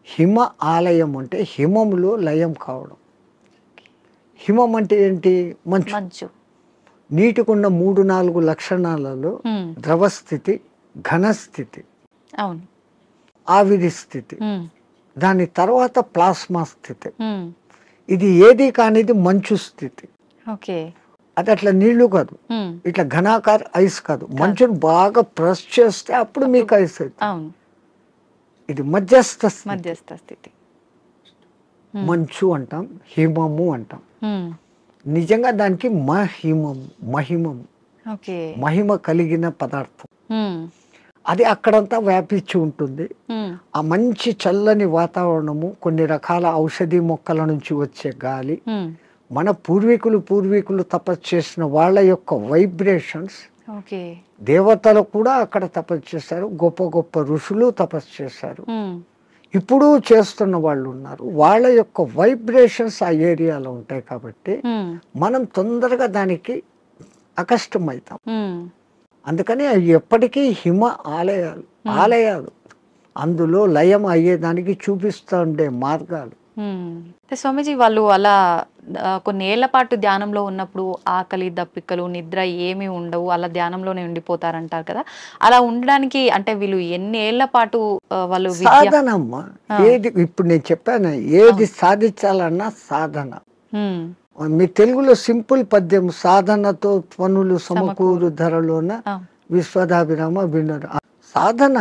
హిమ ఆలయం అంటే హిమములో లయం కావడం. హిమం అంటే ఏంటి? మంచు. నీటికున్న 3-4 లక్షణాలలో ద్రవస్థితి, ఘనస్థితి, ఆవిరి స్థితి, దాని తర్వాత ప్లాస్మా స్థితి. ఇది ఏది కానిది మంచు స్థితి. అది అట్లా నీళ్లు కాదు, ఇట్లా ఘనాకార ఐస్ కాదు. మంచును బాగా ప్రెస్ చేస్తే అప్పుడు మీకు ఐస్ అవుతుంది. ఇది మధ్యస్థ స్థితి. మంచు అంటాం, హిమము అంటాం. నిజంగా దానికి మహిమం. ఓకే. మహిమ కలిగిన పదార్థం. హ్మ్. అది అక్కడంతా వ్యాపించి ఉంటుంది. హ్మ్. ఆ మంచి చల్లని వాతావరణము, కొన్ని రకాల ఔషధి మొక్కల నుంచి వచ్చే గాలి, హ్మ్. మన పూర్వీకులు తపస్సు చేసిన వాళ్ళ యొక్క వైబ్రేషన్స్, ఓకే. దేవతలు కూడా అక్కడ తపస్సు చేశారు, గొప్ప గొప్ప ఋషులు తపస్సు చేశారు, హ్మ్. ఇప్పుడు చేస్తున్న వాళ్ళు ఉన్నారు. వాళ్ళ యొక్క వైబ్రేషన్స్ ఆ ఏరియాలో ఉంటాయి కాబట్టి హ్మ్. మనం తొందరగా దానికి అకష్టమవుతాం. హ్మ్. అందుకని అవి ఎప్పటికీ హిమ ఆలయాలు అందులో లయం అయ్యేదానికి చూపిస్తూ ఉండే మార్గాలు. అయితే స్వామీజీ వాళ్ళు అలా కొన్ని ఏళ్ల పాటు ధ్యానంలో ఉన్నప్పుడు ఆకలి దప్పికలు నిద్ర ఏమీ ఉండవు, అలా ధ్యానంలోనే ఉండిపోతారంటారు కదా. అలా ఉండడానికి అంటే వీళ్ళు ఎన్ని ఏళ్ల పాటు వాళ్ళు విద్య సాధనమ్మ. ఏది ఇప్పుడు నేను చెప్పాను, ఏది సాధించాలన్నా సాధన. హ్మ్. మీ తెలుగులో సింపుల్ పద్యం, సాధనతో పనులు సమకూరు ధరలోన ఆ. విశ్వదాభిరామ వినర. సాధన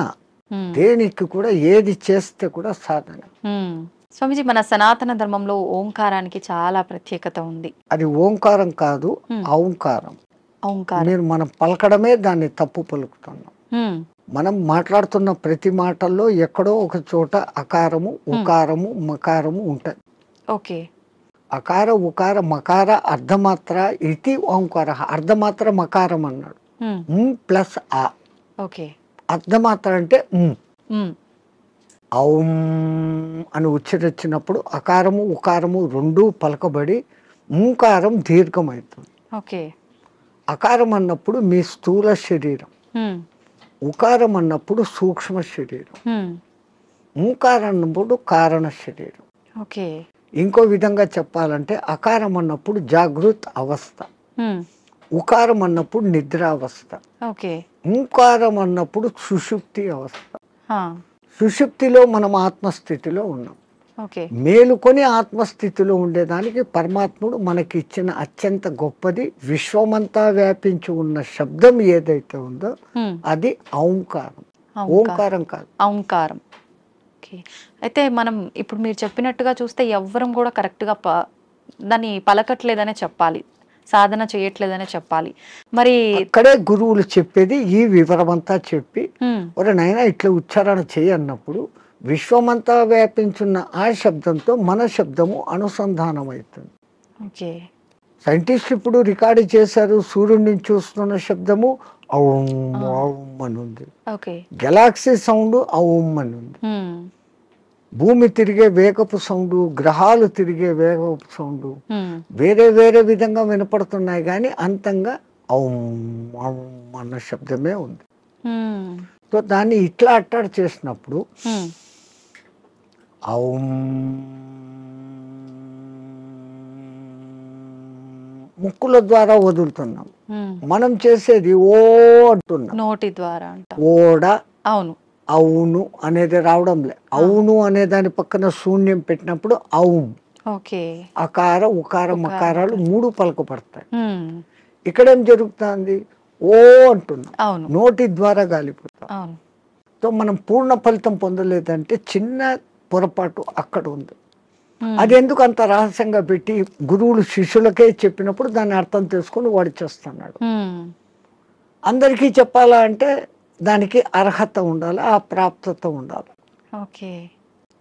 హ్మ్. దేనికి కూడా ఏది చేస్తే కూడా సాధన. హ్మ్. స్వామీజీ మన సనాతన ధర్మంలో ఓంకారానికి చాలా ప్రత్యేకత ఉంది. అది ఓంకారం కాదు, ఔంకారం. ఓంకారం. మనం పలకడమే దాన్ని తప్పు పలుకుతున్నాం. హ్మ్. మనం మాట్లాడుతున్న ప్రతి మాటల్లో ఎక్కడో ఒక చోట అకారము ఉకారము మకారము ఉంటాయి. ఓకే. అకార ఉకార మకార అర్ధమాత్ర ఇది ఓంకార. అర్ధమాత్ర మకారం అన్నాడు. ప్లస్ ఆ. ఓకే. అర్ధమాత్ర అంటే హ్మ్. ఔం అని ఉచ్చరించినప్పుడు అకారము ఉకారము రెండూ పలకబడి మూకారం దీర్ఘమవుతుంది. ఓకే. అకారం అన్నప్పుడు మీ స్థూల శరీరం, హ్మ్. ఉకారం అన్నప్పుడు సూక్ష్మ శరీరం, హ్మ్. మూకారం అన్నప్పుడు కారణ శరీరం. ఓకే. ఇంకో విధంగా చెప్పాలంటే అకారం అన్నప్పుడు జాగృత్ అవస్థ, హ్మ్. ఉకారం అన్నప్పుడు నిద్రావస్థ, ఓకే. మూకారం అన్నప్పుడు సుషుప్తి అవస్థ. ఆ. సుషుప్తిలో మనం ఆత్మస్థితిలో ఉన్నాం. ఓకే. మేలుకొని ఆత్మస్థితిలో ఉండేదానికి పరమాత్ముడు మనకి ఇచ్చిన అత్యంత గొప్పది విశ్వమంతా వ్యాపించి ఉన్న శబ్దం ఏదైతే ఉందో అది ఔంకారం, ఓంకారం కాదు. ఔంకారం. ఓకే. అయితే మనం ఇప్పుడు మీరు చెప్పినట్టుగా చూస్తే ఎవ్వరం కూడా కరెక్ట్గా దాన్ని పలకట్లేదనే చెప్పాలి, సాధన చేయట్లేదనే చెప్పాలి. మరి అక్కడే గురువులు చెప్పేది ఈ వివరమంతా చెప్పి, ఒరే నాయనా ఇట్లా ఉచ్చారణ చేయి అన్నప్పుడు విశ్వమంతా వ్యాపించున్న ఆ శబ్దంతో మన శబ్దము అనుసంధానం అవుతుంది. ఓకే. సైంటిస్ట్ ఇప్పుడు రికార్డు చేశారు, సూర్యుడిని చూస్తున్న శబ్దము ఔం ఔం అని ఉంది. ఓకే. గెలాక్సీ సౌండ్ ఔం అని ఉంది. భూమి తిరిగే వేగపు సౌండ్, గ్రహాలు తిరిగే వేగపు సౌండ్ వేరే వేరే విధంగా వినపడుతున్నాయి, కానీ అంతంగా ఔం ఔం అన్న శబ్దమే ఉంది. సో దాన్ని ఇట్లా అట్టాడు చేసినప్పుడు ఔం ముక్కుల ద్వారా వదులుతున్నాం, మనం చేసేది ఓ అంటున్నాం నోటి ద్వారా. ఓడ అవును అవును అనేది రావడంలే. అవును అనే దాని పక్కన శూన్యం పెట్టినప్పుడు ఔం. ఓకే. అకార ఉకార మకారాలు మూడు పలకపడతాయి. ఇక్కడేం జరుగుతుంది, ఓ అంటున్నాం, నోటి ద్వారా గాలిపోతాం. సో మనం పూర్ణ ఫలితం పొందలేదంటే చిన్న పొరపాటు అక్కడ ఉంది. అది ఎందుకు అంత రహస్యంగా పెట్టి గురువులు శిష్యులకే చెప్పినప్పుడు దాన్ని అర్థం చేసుకుని వాడు చేస్తున్నాడు. అందరికీ చెప్పాలా అంటే దానికి అర్హత ఉండాలి, ఆ ప్రాప్తత ఉండాలి. ఓకే.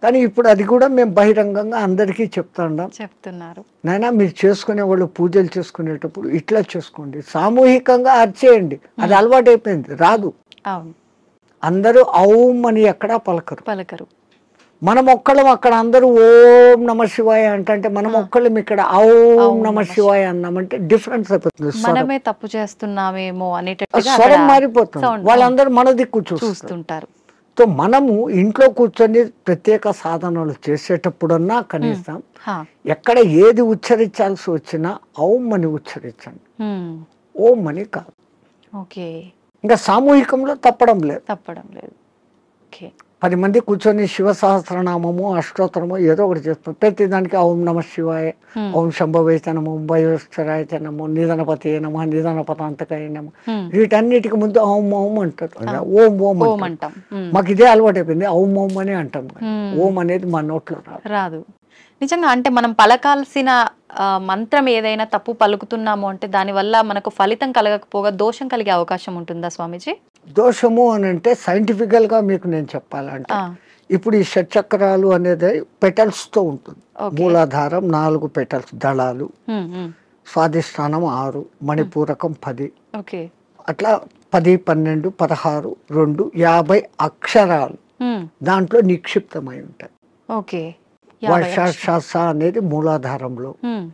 కానీ ఇప్పుడు అది కూడా మేము బహిరంగంగా అందరికీ చెప్తున్నారు. నాయనా మీరు చేసుకునే వాళ్ళు పూజలు చేసుకునేటప్పుడు ఇట్లా చేసుకోండి, సామూహికంగా అర్చేయండి. అది అలవాటు అయిపోయింది, రాదు. అందరూ ఔం అని ఎక్కడా పలకరు. మనం ఒక్కళ్ళం అక్కడ అందరూ ఓం నమ శివాయ అంటే మనం ఒక్కళ్ళం ఇక్కడ ఔం నమ శివాయ అన్నామంటే డిఫరెన్స్ అయిపోతుంది. మనమే తప్పు చేస్తున్నామేమో అనేటట్టుగా స్వరం మారిపోతుంది, వాళ్ళందరూ మన దిక్కు చూస్తుంటారు. సో మనము ఇంట్లో కూర్చొని ప్రత్యేక సాధనలు చేసేటప్పుడన్నా కనీసం ఎక్కడ ఏది ఉచ్చరించాల్సి వచ్చినా ఔం అని ఉచ్చరించండి, ఓం అని కాదు. ఇంకా సామూహికంలో తప్పడం లేదు. 10 మంది కూర్చొని శివ సహస్రనామము అష్టోత్తరము ఏదో ఒకటి చేస్తారు. ప్రతి దానికి ఓం నమ శివాయ, ఓం శంభవైత నమో, భయోశ్వరాయ నమో, నిధనపతి నమ, నిధనపతాంతకాయ నమ, వీటన్నిటికి ముందు ఓం ఓం అంటారు. ఓం ఓం అంటాం. మాకు ఇదే అలవాటు అయిపోయింది, ఓం ఓం అని అంటాం. ఓం అనేది మా నోట్లో రాదు. నిజంగా అంటే మనం పలకాల్సిన మంత్రం ఏదైనా తప్పు పలుకుతున్నాము అంటే దానివల్ల మనకు ఫలితం కలగకపోగా దోషం కలిగే అవకాశం ఉంటుందా స్వామీజీ? దోషము అని అంటే సైంటిఫికల్గా మీకు నేను చెప్పాలంటే ఆ, ఇప్పుడు ఈ షట్చక్రాలు అనేది పెటల్స్తో ఉంటుంది. ఓకే. మూలాధారం 4 పెటల్స్ దళాలు, ఉమ్, ఉమ్, స్వాధిష్టానం 6, మణిపూరకం 10, ఓకే. అట్లా 10, 12, 16, 2, 50 అక్షరాలు ఉమ్, దాంట్లో నిక్షిప్తమై ఉంటాయి. ఓకే. వర్షాశ్వాస అనేది మూలాధారంలో, ఉమ్,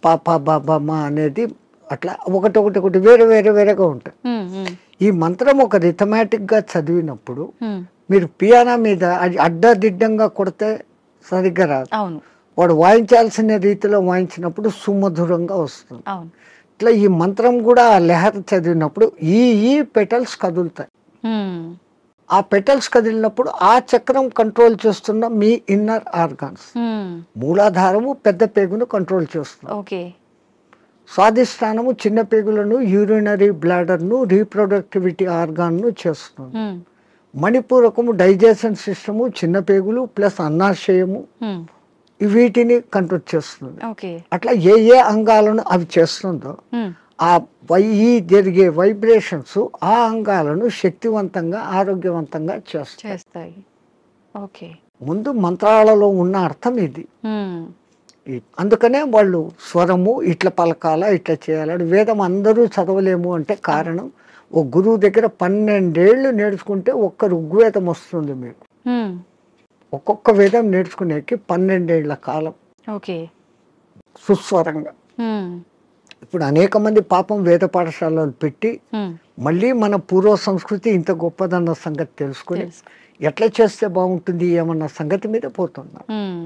పాప బాబమ్మ అనేది అట్లా ఒకటి వేరే వేరే వేరేగా ఉంటాయి. ఉమ్, ఉమ్, ఈ మంత్రం ఒక రిథమాటిక్గా చదివినప్పుడు ఉమ్, మీరు పియానో మీద అది అడ్డదిడ్డంగా కొడితే సరిగ్గా రాదు. అవును, వాడు వాయించాల్సిన రీతిలో వాయించినప్పుడు సుమధురంగా వస్తుంది. అవును. ఇట్లా ఈ మంత్రం కూడా ఆ లెహర్ చదివినప్పుడు ఈ పెటల్స్ కదులుతాయి. ఉమ్, ఆ పెటల్స్ కదిలినప్పుడు ఆ చక్రం కంట్రోల్ చేస్తున్న మీ ఇన్నర్ ఆర్గాన్స్. ఉమ్, మూలాధారము పెద్ద పేగును కంట్రోల్ చేస్తుంది. ఓకే. స్వాధిష్టానము చిన్న పేగులను, యూరినరీ బ్లాడర్ను, రీప్రొడక్టివిటీ ఆర్గాన్ను చేస్తుంది. ఉమ్, మణిపూరకము డైజెషన్ సిస్టము, చిన్న పేగులు ప్లస్ అన్నాశయము ఉమ్, వీటిని కంట్రోల్ చేస్తుంది. ఓకే. అట్లా ఏ అంగాలను అవి చేస్తుందో ఉమ్, ఆ ఈ జరిగే వైబ్రేషన్స్ ఆ అంగాలను శక్తివంతంగా ఆరోగ్యవంతంగా చేస్తాయి. చేస్తాయి. ఓకే. ముందు మంత్రాలలో ఉన్న అర్థం ఇది. ఉమ్, అందుకనే వాళ్ళు స్వరము ఇట్లా పలకాల ఇట్లా చేయాలని. వేదం అందరూ చదవలేము అంటే కారణం ఓ గురువు దగ్గర 12 ఏళ్ళు నేర్చుకుంటే ఒక్క ఋగ్వేదం వస్తుంది మీకు. ఉమ్, ఒక్కొక్క వేదం నేర్చుకునేకి 12 ఏళ్ల కాలం ఓకే. సుస్వరంగా. ఉమ్, ఇప్పుడు అనేక మంది పాపం వేద పాఠశాలలు పెట్టి ఉమ్, మళ్ళీ మన పూర్వ సంస్కృతి ఇంత గొప్పదన్న సంగతి తెలుసుకుని తెలుసు. ఎట్లా చేస్తే బాగుంటుంది ఏమన్న సంగతి మీద పోతున్నారు. ఉమ్,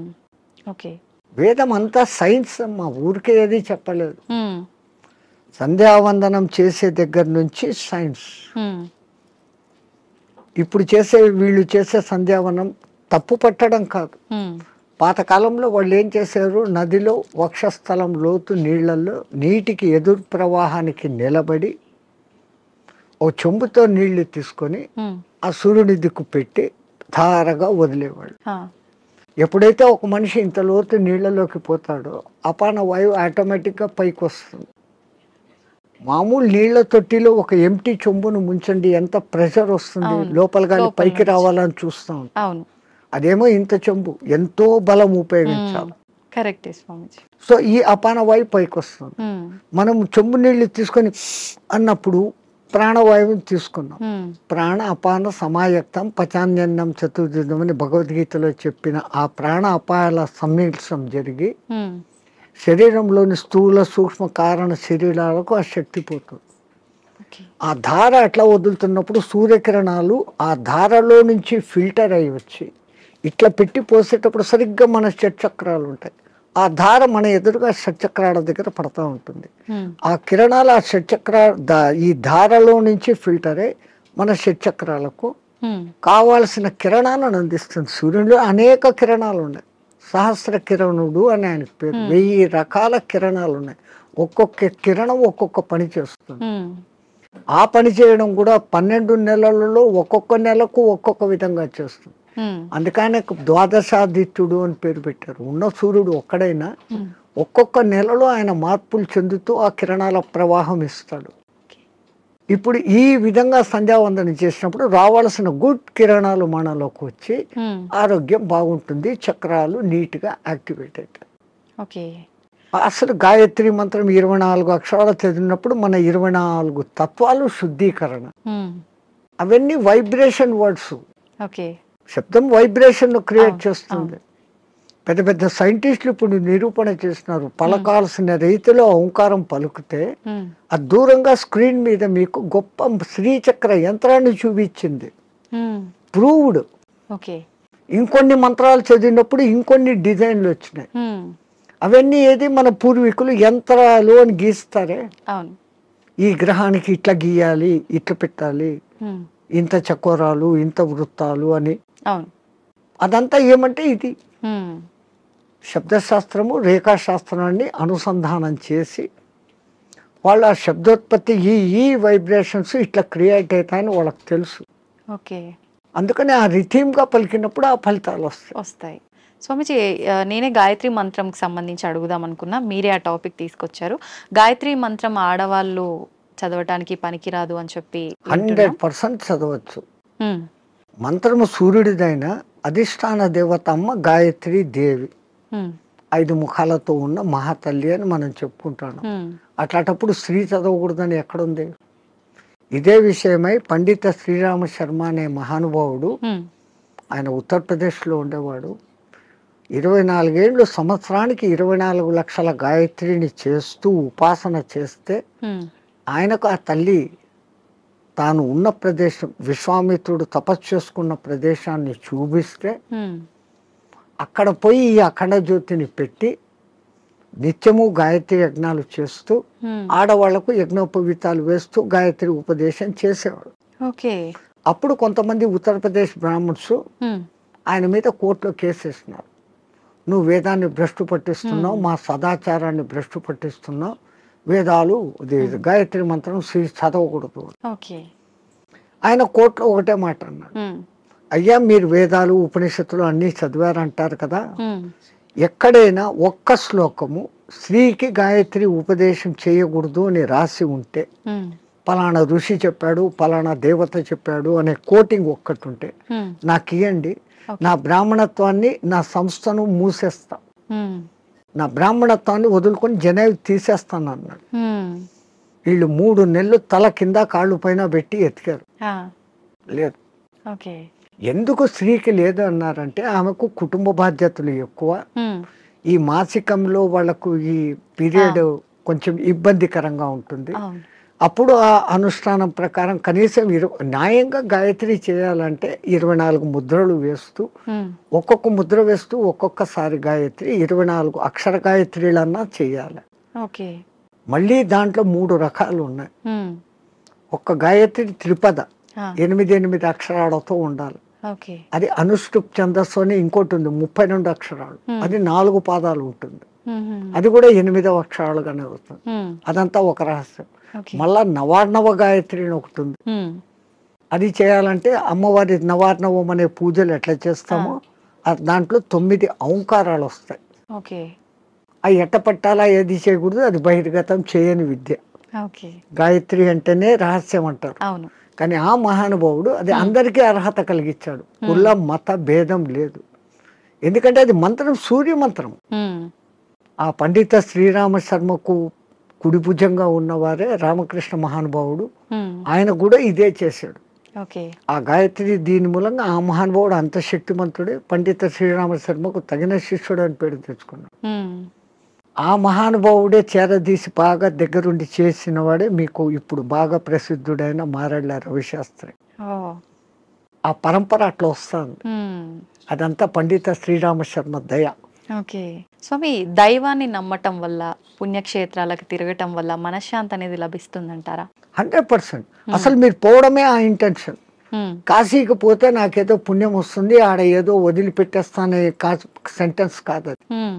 ఓకే. వేదం అంతా సైన్స్ అమ్మ, ఊరికే ఏది చెప్పలేదు. ఉమ్, సంధ్యావందనం చేసే దగ్గర నుంచి సైన్స్. ఉమ్, ఇప్పుడు వీళ్ళు చేసే సంధ్యావనం తప్పు పట్టడం కాదు. ఉమ్, పాతకాలంలో వాళ్ళు ఏం చేశారు, నదిలో వక్షస్థలం లోతు నీళ్లలో నీటికి ఎదురు ప్రవాహానికి నిలబడి ఓ చెంబుతో నీళ్లు తీసుకొని ఉమ్, ఆ సూర్యుని దిక్కు పెట్టి ధారగా వదిలేవాళ్ళు. ఆ, ఎప్పుడైతే ఒక మనిషి ఇంత లోతు నీళ్లలోకి పోతాడో అపాన వాయువు ఆటోమేటిక్గా పైకి వస్తుంది. మామూలు నీళ్ల తొట్టిలో ఒక ఎంటీ చెంబును ముంచండి, ఎంత ప్రెషర్ వస్తుంది, అవును. లోపల కానీ లోపల పైకి నుంచి. రావాలని చూస్తాం. అవును. అదేమో ఇంత చెంబు, ఎంతో బలం ఉపయోగించాలి. కరెక్టే స్వామీజీ. సో ఈ అపాన వాయువు పైకి వస్తుంది. ఉమ్, మనం చెంబు నీళ్లు తీసుకొని అన్నప్పుడు ప్రాణవాయువుని తీసుకున్నాం. ఉమ్, ప్రాణ అపాన సమాయక్తం పచాన్యన్నం చతుర్విధం అని భగవద్గీతలో చెప్పిన ఆ ప్రాణ అపాయాల సమ్మిళనం జరిగి ఉమ్, శరీరంలోని స్థూల సూక్ష్మ కారణ శరీరాలకు ఆ శక్తి పోతుంది. ఓకే. ఆ ధార అట్లా వదులుతున్నప్పుడు సూర్యకిరణాలు ఆ ధారలో నుంచి ఫిల్టర్ అయ్యి వచ్చి ఇట్లా పెట్టి పోసేటప్పుడు సరిగ్గా మన షట్చక్రాలు ఉంటాయి. ఆ ధార మన ఎదురుగా షట్చక్రాల దగ్గర పడతా ఉంటుంది. ఉమ్, ఆ కిరణాలు ఆ ఈ ధారలో నుంచి ఫిల్టర్ అయ్యి మన షట్చక్రాలకు ఉమ్, కావాల్సిన కిరణాలను అందిస్తుంది. సూర్యుడిలో అనేక కిరణాలు ఉన్నాయి. సహస్ర కిరణుడు అని ఆయనకు పేరు. 1000 రకాల కిరణాలు ఉన్నాయి. ఒక్కొక్క కిరణం ఒక్కొక్క పని చేస్తుంది. ఉమ్, ఆ పని చేయడం కూడా 12 నెలలలో ఒక్కొక్క నెలకు ఒక్కొక్క విధంగా చేస్తుంది. ఉమ్, అందుకనే ద్వాదశాదిత్యుడు అని పేరు పెట్టారు. ఉన్న సూర్యుడు ఒక్కడైనా ఉమ్, ఒక్కొక్క నెలలో ఆయన మార్పులు చెందుతూ ఆ కిరణాల ప్రవాహం ఇస్తాడు. ఇప్పుడు ఈ విధంగా సంధ్యావందనం చేసినప్పుడు రావాల్సిన గుడ్ కిరణాలు మనలోకి వచ్చి ఉమ్, ఆరోగ్యం బాగుంటుంది. చక్రాలు నీట్గా యాక్టివేట్ అవుతాయి. ఓకే. అసలు గాయత్రి మంత్రం 24 అక్షరాలు చదివినప్పుడు మన 24 తత్వాలు శుద్ధీకరణ. ఉమ్, అవన్నీ వైబ్రేషన్ వర్డ్స్. ఓకే. శబ్దం వైబ్రేషన్ క్రియేట్ చేస్తుంది. పెద్ద పెద్ద సైంటిస్టులు ఇప్పుడు నిరూపణ చేస్తున్నారు. పలకాల్సిన రీతిలో ఓంకారం పలుకుతే ఉమ్, అది దూరంగా స్క్రీన్ మీద మీకు గొప్ప శ్రీచక్ర యంత్రాన్ని చూపించింది. ఉమ్, ప్రూవ్డ్. ఓకే. ఇంకొన్ని మంత్రాలు చదివినప్పుడు ఇంకొన్ని డిజైన్లు వచ్చినాయి. ఉమ్, అవన్నీ ఏది మన పూర్వీకులు యంత్రాలు అని గీస్తారే, అవును. ఈ గ్రహానికి ఇట్లా గీయాలి, ఇట్లా పెట్టాలి, ఉమ్, ఇంత చకోరాలు, ఇంత వృత్తాలు అని. అవును. అదంతా ఏమంటే ఇది ఉమ్, శబ్దశాస్త్రము రేఖాశాస్త్రాన్ని అనుసంధానం చేసి వాళ్ళు ఆ శబ్దోత్పత్తి ఈ వైబ్రేషన్స్ ఇట్లా క్రియేట్ అవుతాయని వాళ్ళకి తెలుసు. ఓకే. అందుకని ఆ రిథీమ్గా పలికినప్పుడు ఆ ఫలితాలు వస్తాయి. వస్తాయి. స్వామిజీ, నేనే గాయత్రి మంత్రంకి సంబంధించి అడుగుదాం అనుకున్నా, మీరే ఆ టాపిక్ తీసుకొచ్చారు. గాయత్రి మంత్రం ఆడవాళ్ళు చదవటానికి పనికిరాదు అని చెప్పి వింటున్నాం. 100% చదవచ్చు. హ్మ్. మంత్రము సూర్యుడిదైన అధిష్టాన దేవత అమ్మ గాయత్రి దేవి, హ్మ్. 5 ముఖాలతో ఉన్న మహాతల్లి అని మనం చెప్పుకుంటాను. హ్మ్. అట్లాంటప్పుడు స్త్రీ చదవకూడదని ఎక్కడుంది? ఇదే విషయమై పండిత శ్రీరామ శర్మ అనే మహానుభావుడు, హ్మ్. ఆయన ఉత్తరప్రదేశ్లో ఉండేవాడు. 24 ఏళ్ళు సంవత్సరానికి 24 లక్షల గాయత్రిని చేస్తూ ఉపాసన చేస్తే హ్మ్. ఆయనకు ఆ తల్లి తాను ఉన్న ప్రదేశం, విశ్వామిత్రుడు తపస్సు చేసుకున్న ప్రదేశాన్ని చూపిస్తే హ్మ్. అక్కడ పోయి ఈ అఖండ జ్యోతిని పెట్టి నిత్యము గాయత్రి యజ్ఞాలు చేస్తూ హ్మ్. ఆడవాళ్లకు యజ్ఞోపవీతాలు వేస్తూ గాయత్రి ఉపదేశం చేసేవాడు. ఓకే. అప్పుడు కొంతమంది ఉత్తరప్రదేశ్ బ్రాహ్మణ్స్ హ్మ్. ఆయన మీద కోర్టులో కేసేసినారు. నువ్వు వేదాన్ని భ్రష్టు పట్టిస్తున్నావు, మా సదాచారాన్ని భ్రష్టు పట్టిస్తున్నావు, వేదాలు గాయత్రి మంత్రం చదవకూడదు. ఓకే. ఆయన కోర్టులో ఒకటే మాట అన్నాడు, హ్మ్. అయ్యా మీరు వేదాలు ఉపనిషత్తులు అన్నీ చదివారంటారు కదా, హ్మ్. ఎక్కడైనా ఒక్క శ్లోకము స్త్రీకి గాయత్రి ఉపదేశం చేయకూడదు అని రాసి ఉంటే, హ్మ్. పలానా ఋషి చెప్పాడు, పలానా దేవత చెప్పాడు అనే కోటింగ్ ఒక్కటి ఉంటే హ్మ్. నాకు ఇవ్వండి, నా బ్రాహ్మణత్వాన్ని, నా సంస్థను మూసేస్తా, హ్మ్. నా బ్రాహ్మణత్వాన్ని వదులుకొని జనేవి తీసేస్తాను అన్నాడు. హ్మ్. వీళ్ళు 3 నెలలు తల కింద కాళ్ళు పైన పెట్టి ఎతికారు, ఆ. లేదు. ఓకే. ఎందుకు స్త్రీకి లేదు అన్నారంటే ఆమెకు కుటుంబ బాధ్యతలు ఎక్కువ, హ్మ్. ఈ మాసికంలో వాళ్ళకు ఈ పీరియడ్ కొంచెం ఇబ్బందికరంగా ఉంటుంది. అవును. అప్పుడు ఆ అనుష్ఠానం ప్రకారం కనీసం న్యాయంగా గాయత్రి చేయాలంటే 24 ముద్రలు వేస్తూ, హ్మ్. ఒక్కొక్క ముద్ర వేస్తూ ఒక్కొక్కసారి గాయత్రి 24 అక్షర గాయత్రిలన్నా చేయాలి. ఓకే. మళ్ళీ దాంట్లో 3 రకాలు ఉన్నాయి. హ్మ్. ఒక్క గాయత్రి త్రిపద, ఆ. 8 అక్షరాలతో ఉండాలి. ఓకే. అది అనుష్ఠుప్ ఛందస్సు అని ఇంకోటి ఉంది, 32 అక్షరాలు, అది 4 పాదాలు ఉంటుంది, హ్మ్. హ్మ్. అది కూడా 8వ అక్షరాలుగానే వస్తుంది. హ్మ్. అదంతా ఒక రహస్యం. ఓకే. మళ్ళా నవార్ణవ గాయత్రి అని ఒకటి ఉంది, హ్మ్. అది చేయాలంటే అమ్మవారి నవార్ణవం అనే పూజలు ఎట్లా చేస్తామో దాంట్లో 9 ఔంకారాలు వస్తాయి. ఓకే. అవి ఎట్ట పట్టాలా, ఏది చేయకూడదు, అది బహిర్గతం చేయని విద్య. ఓకే. గాయత్రి అంటేనే రహస్యం అంటారు. అవును. కానీ ఆ మహానుభావుడు అది అందరికీ అర్హత కలిగించాడు, కుల మత భేదం లేదు. ఎందుకంటే అది మంత్రం సూర్య మంత్రం. హ్మ్. ఆ పండిత శ్రీరామ శర్మకు కుడి భుజంగా ఉన్నవారే రామకృష్ణ మహానుభావుడు, హ్మ్. ఆయన కూడా ఇదే చేశాడు. ఓకే. ఆ గాయత్రి దీని మూలంగా ఆ మహానుభావుడు అంత శక్తిమంతుడే, పండిత శ్రీరామ శర్మకు తగిన శిష్యుడు అని పేరు తెచ్చుకున్నాడు. హ్మ్. ఆ మహానుభావుడే చేరదీసి బాగా దగ్గరుండి చేసిన వాడే మీకు ఇప్పుడు బాగా ప్రసిద్ధుడైన మారెళ్ళ రవిశాస్త్రి. ఓ. ఆ పరంపర అట్లా వస్తుంది. హ్మ్. అదంతా పండిత శ్రీరామ శర్మ దయ. ఓకే. స్వామి, దైవాన్ని నమ్మటం వల్ల, పుణ్యక్షేత్రాలకు తిరగటం వల్ల మనశ్శాంతి అనేది లభిస్తుందంటారా? 100%. అసలు మీరు పోవడమే ఆ ఇంటెన్షన్. హ్మ్. కాశీకి పోతే నాకేదో పుణ్యం వస్తుంది, ఆడ ఏదో వదిలిపెట్టేస్తానే సెంటెన్స్ కాదు అది. హ్మ్.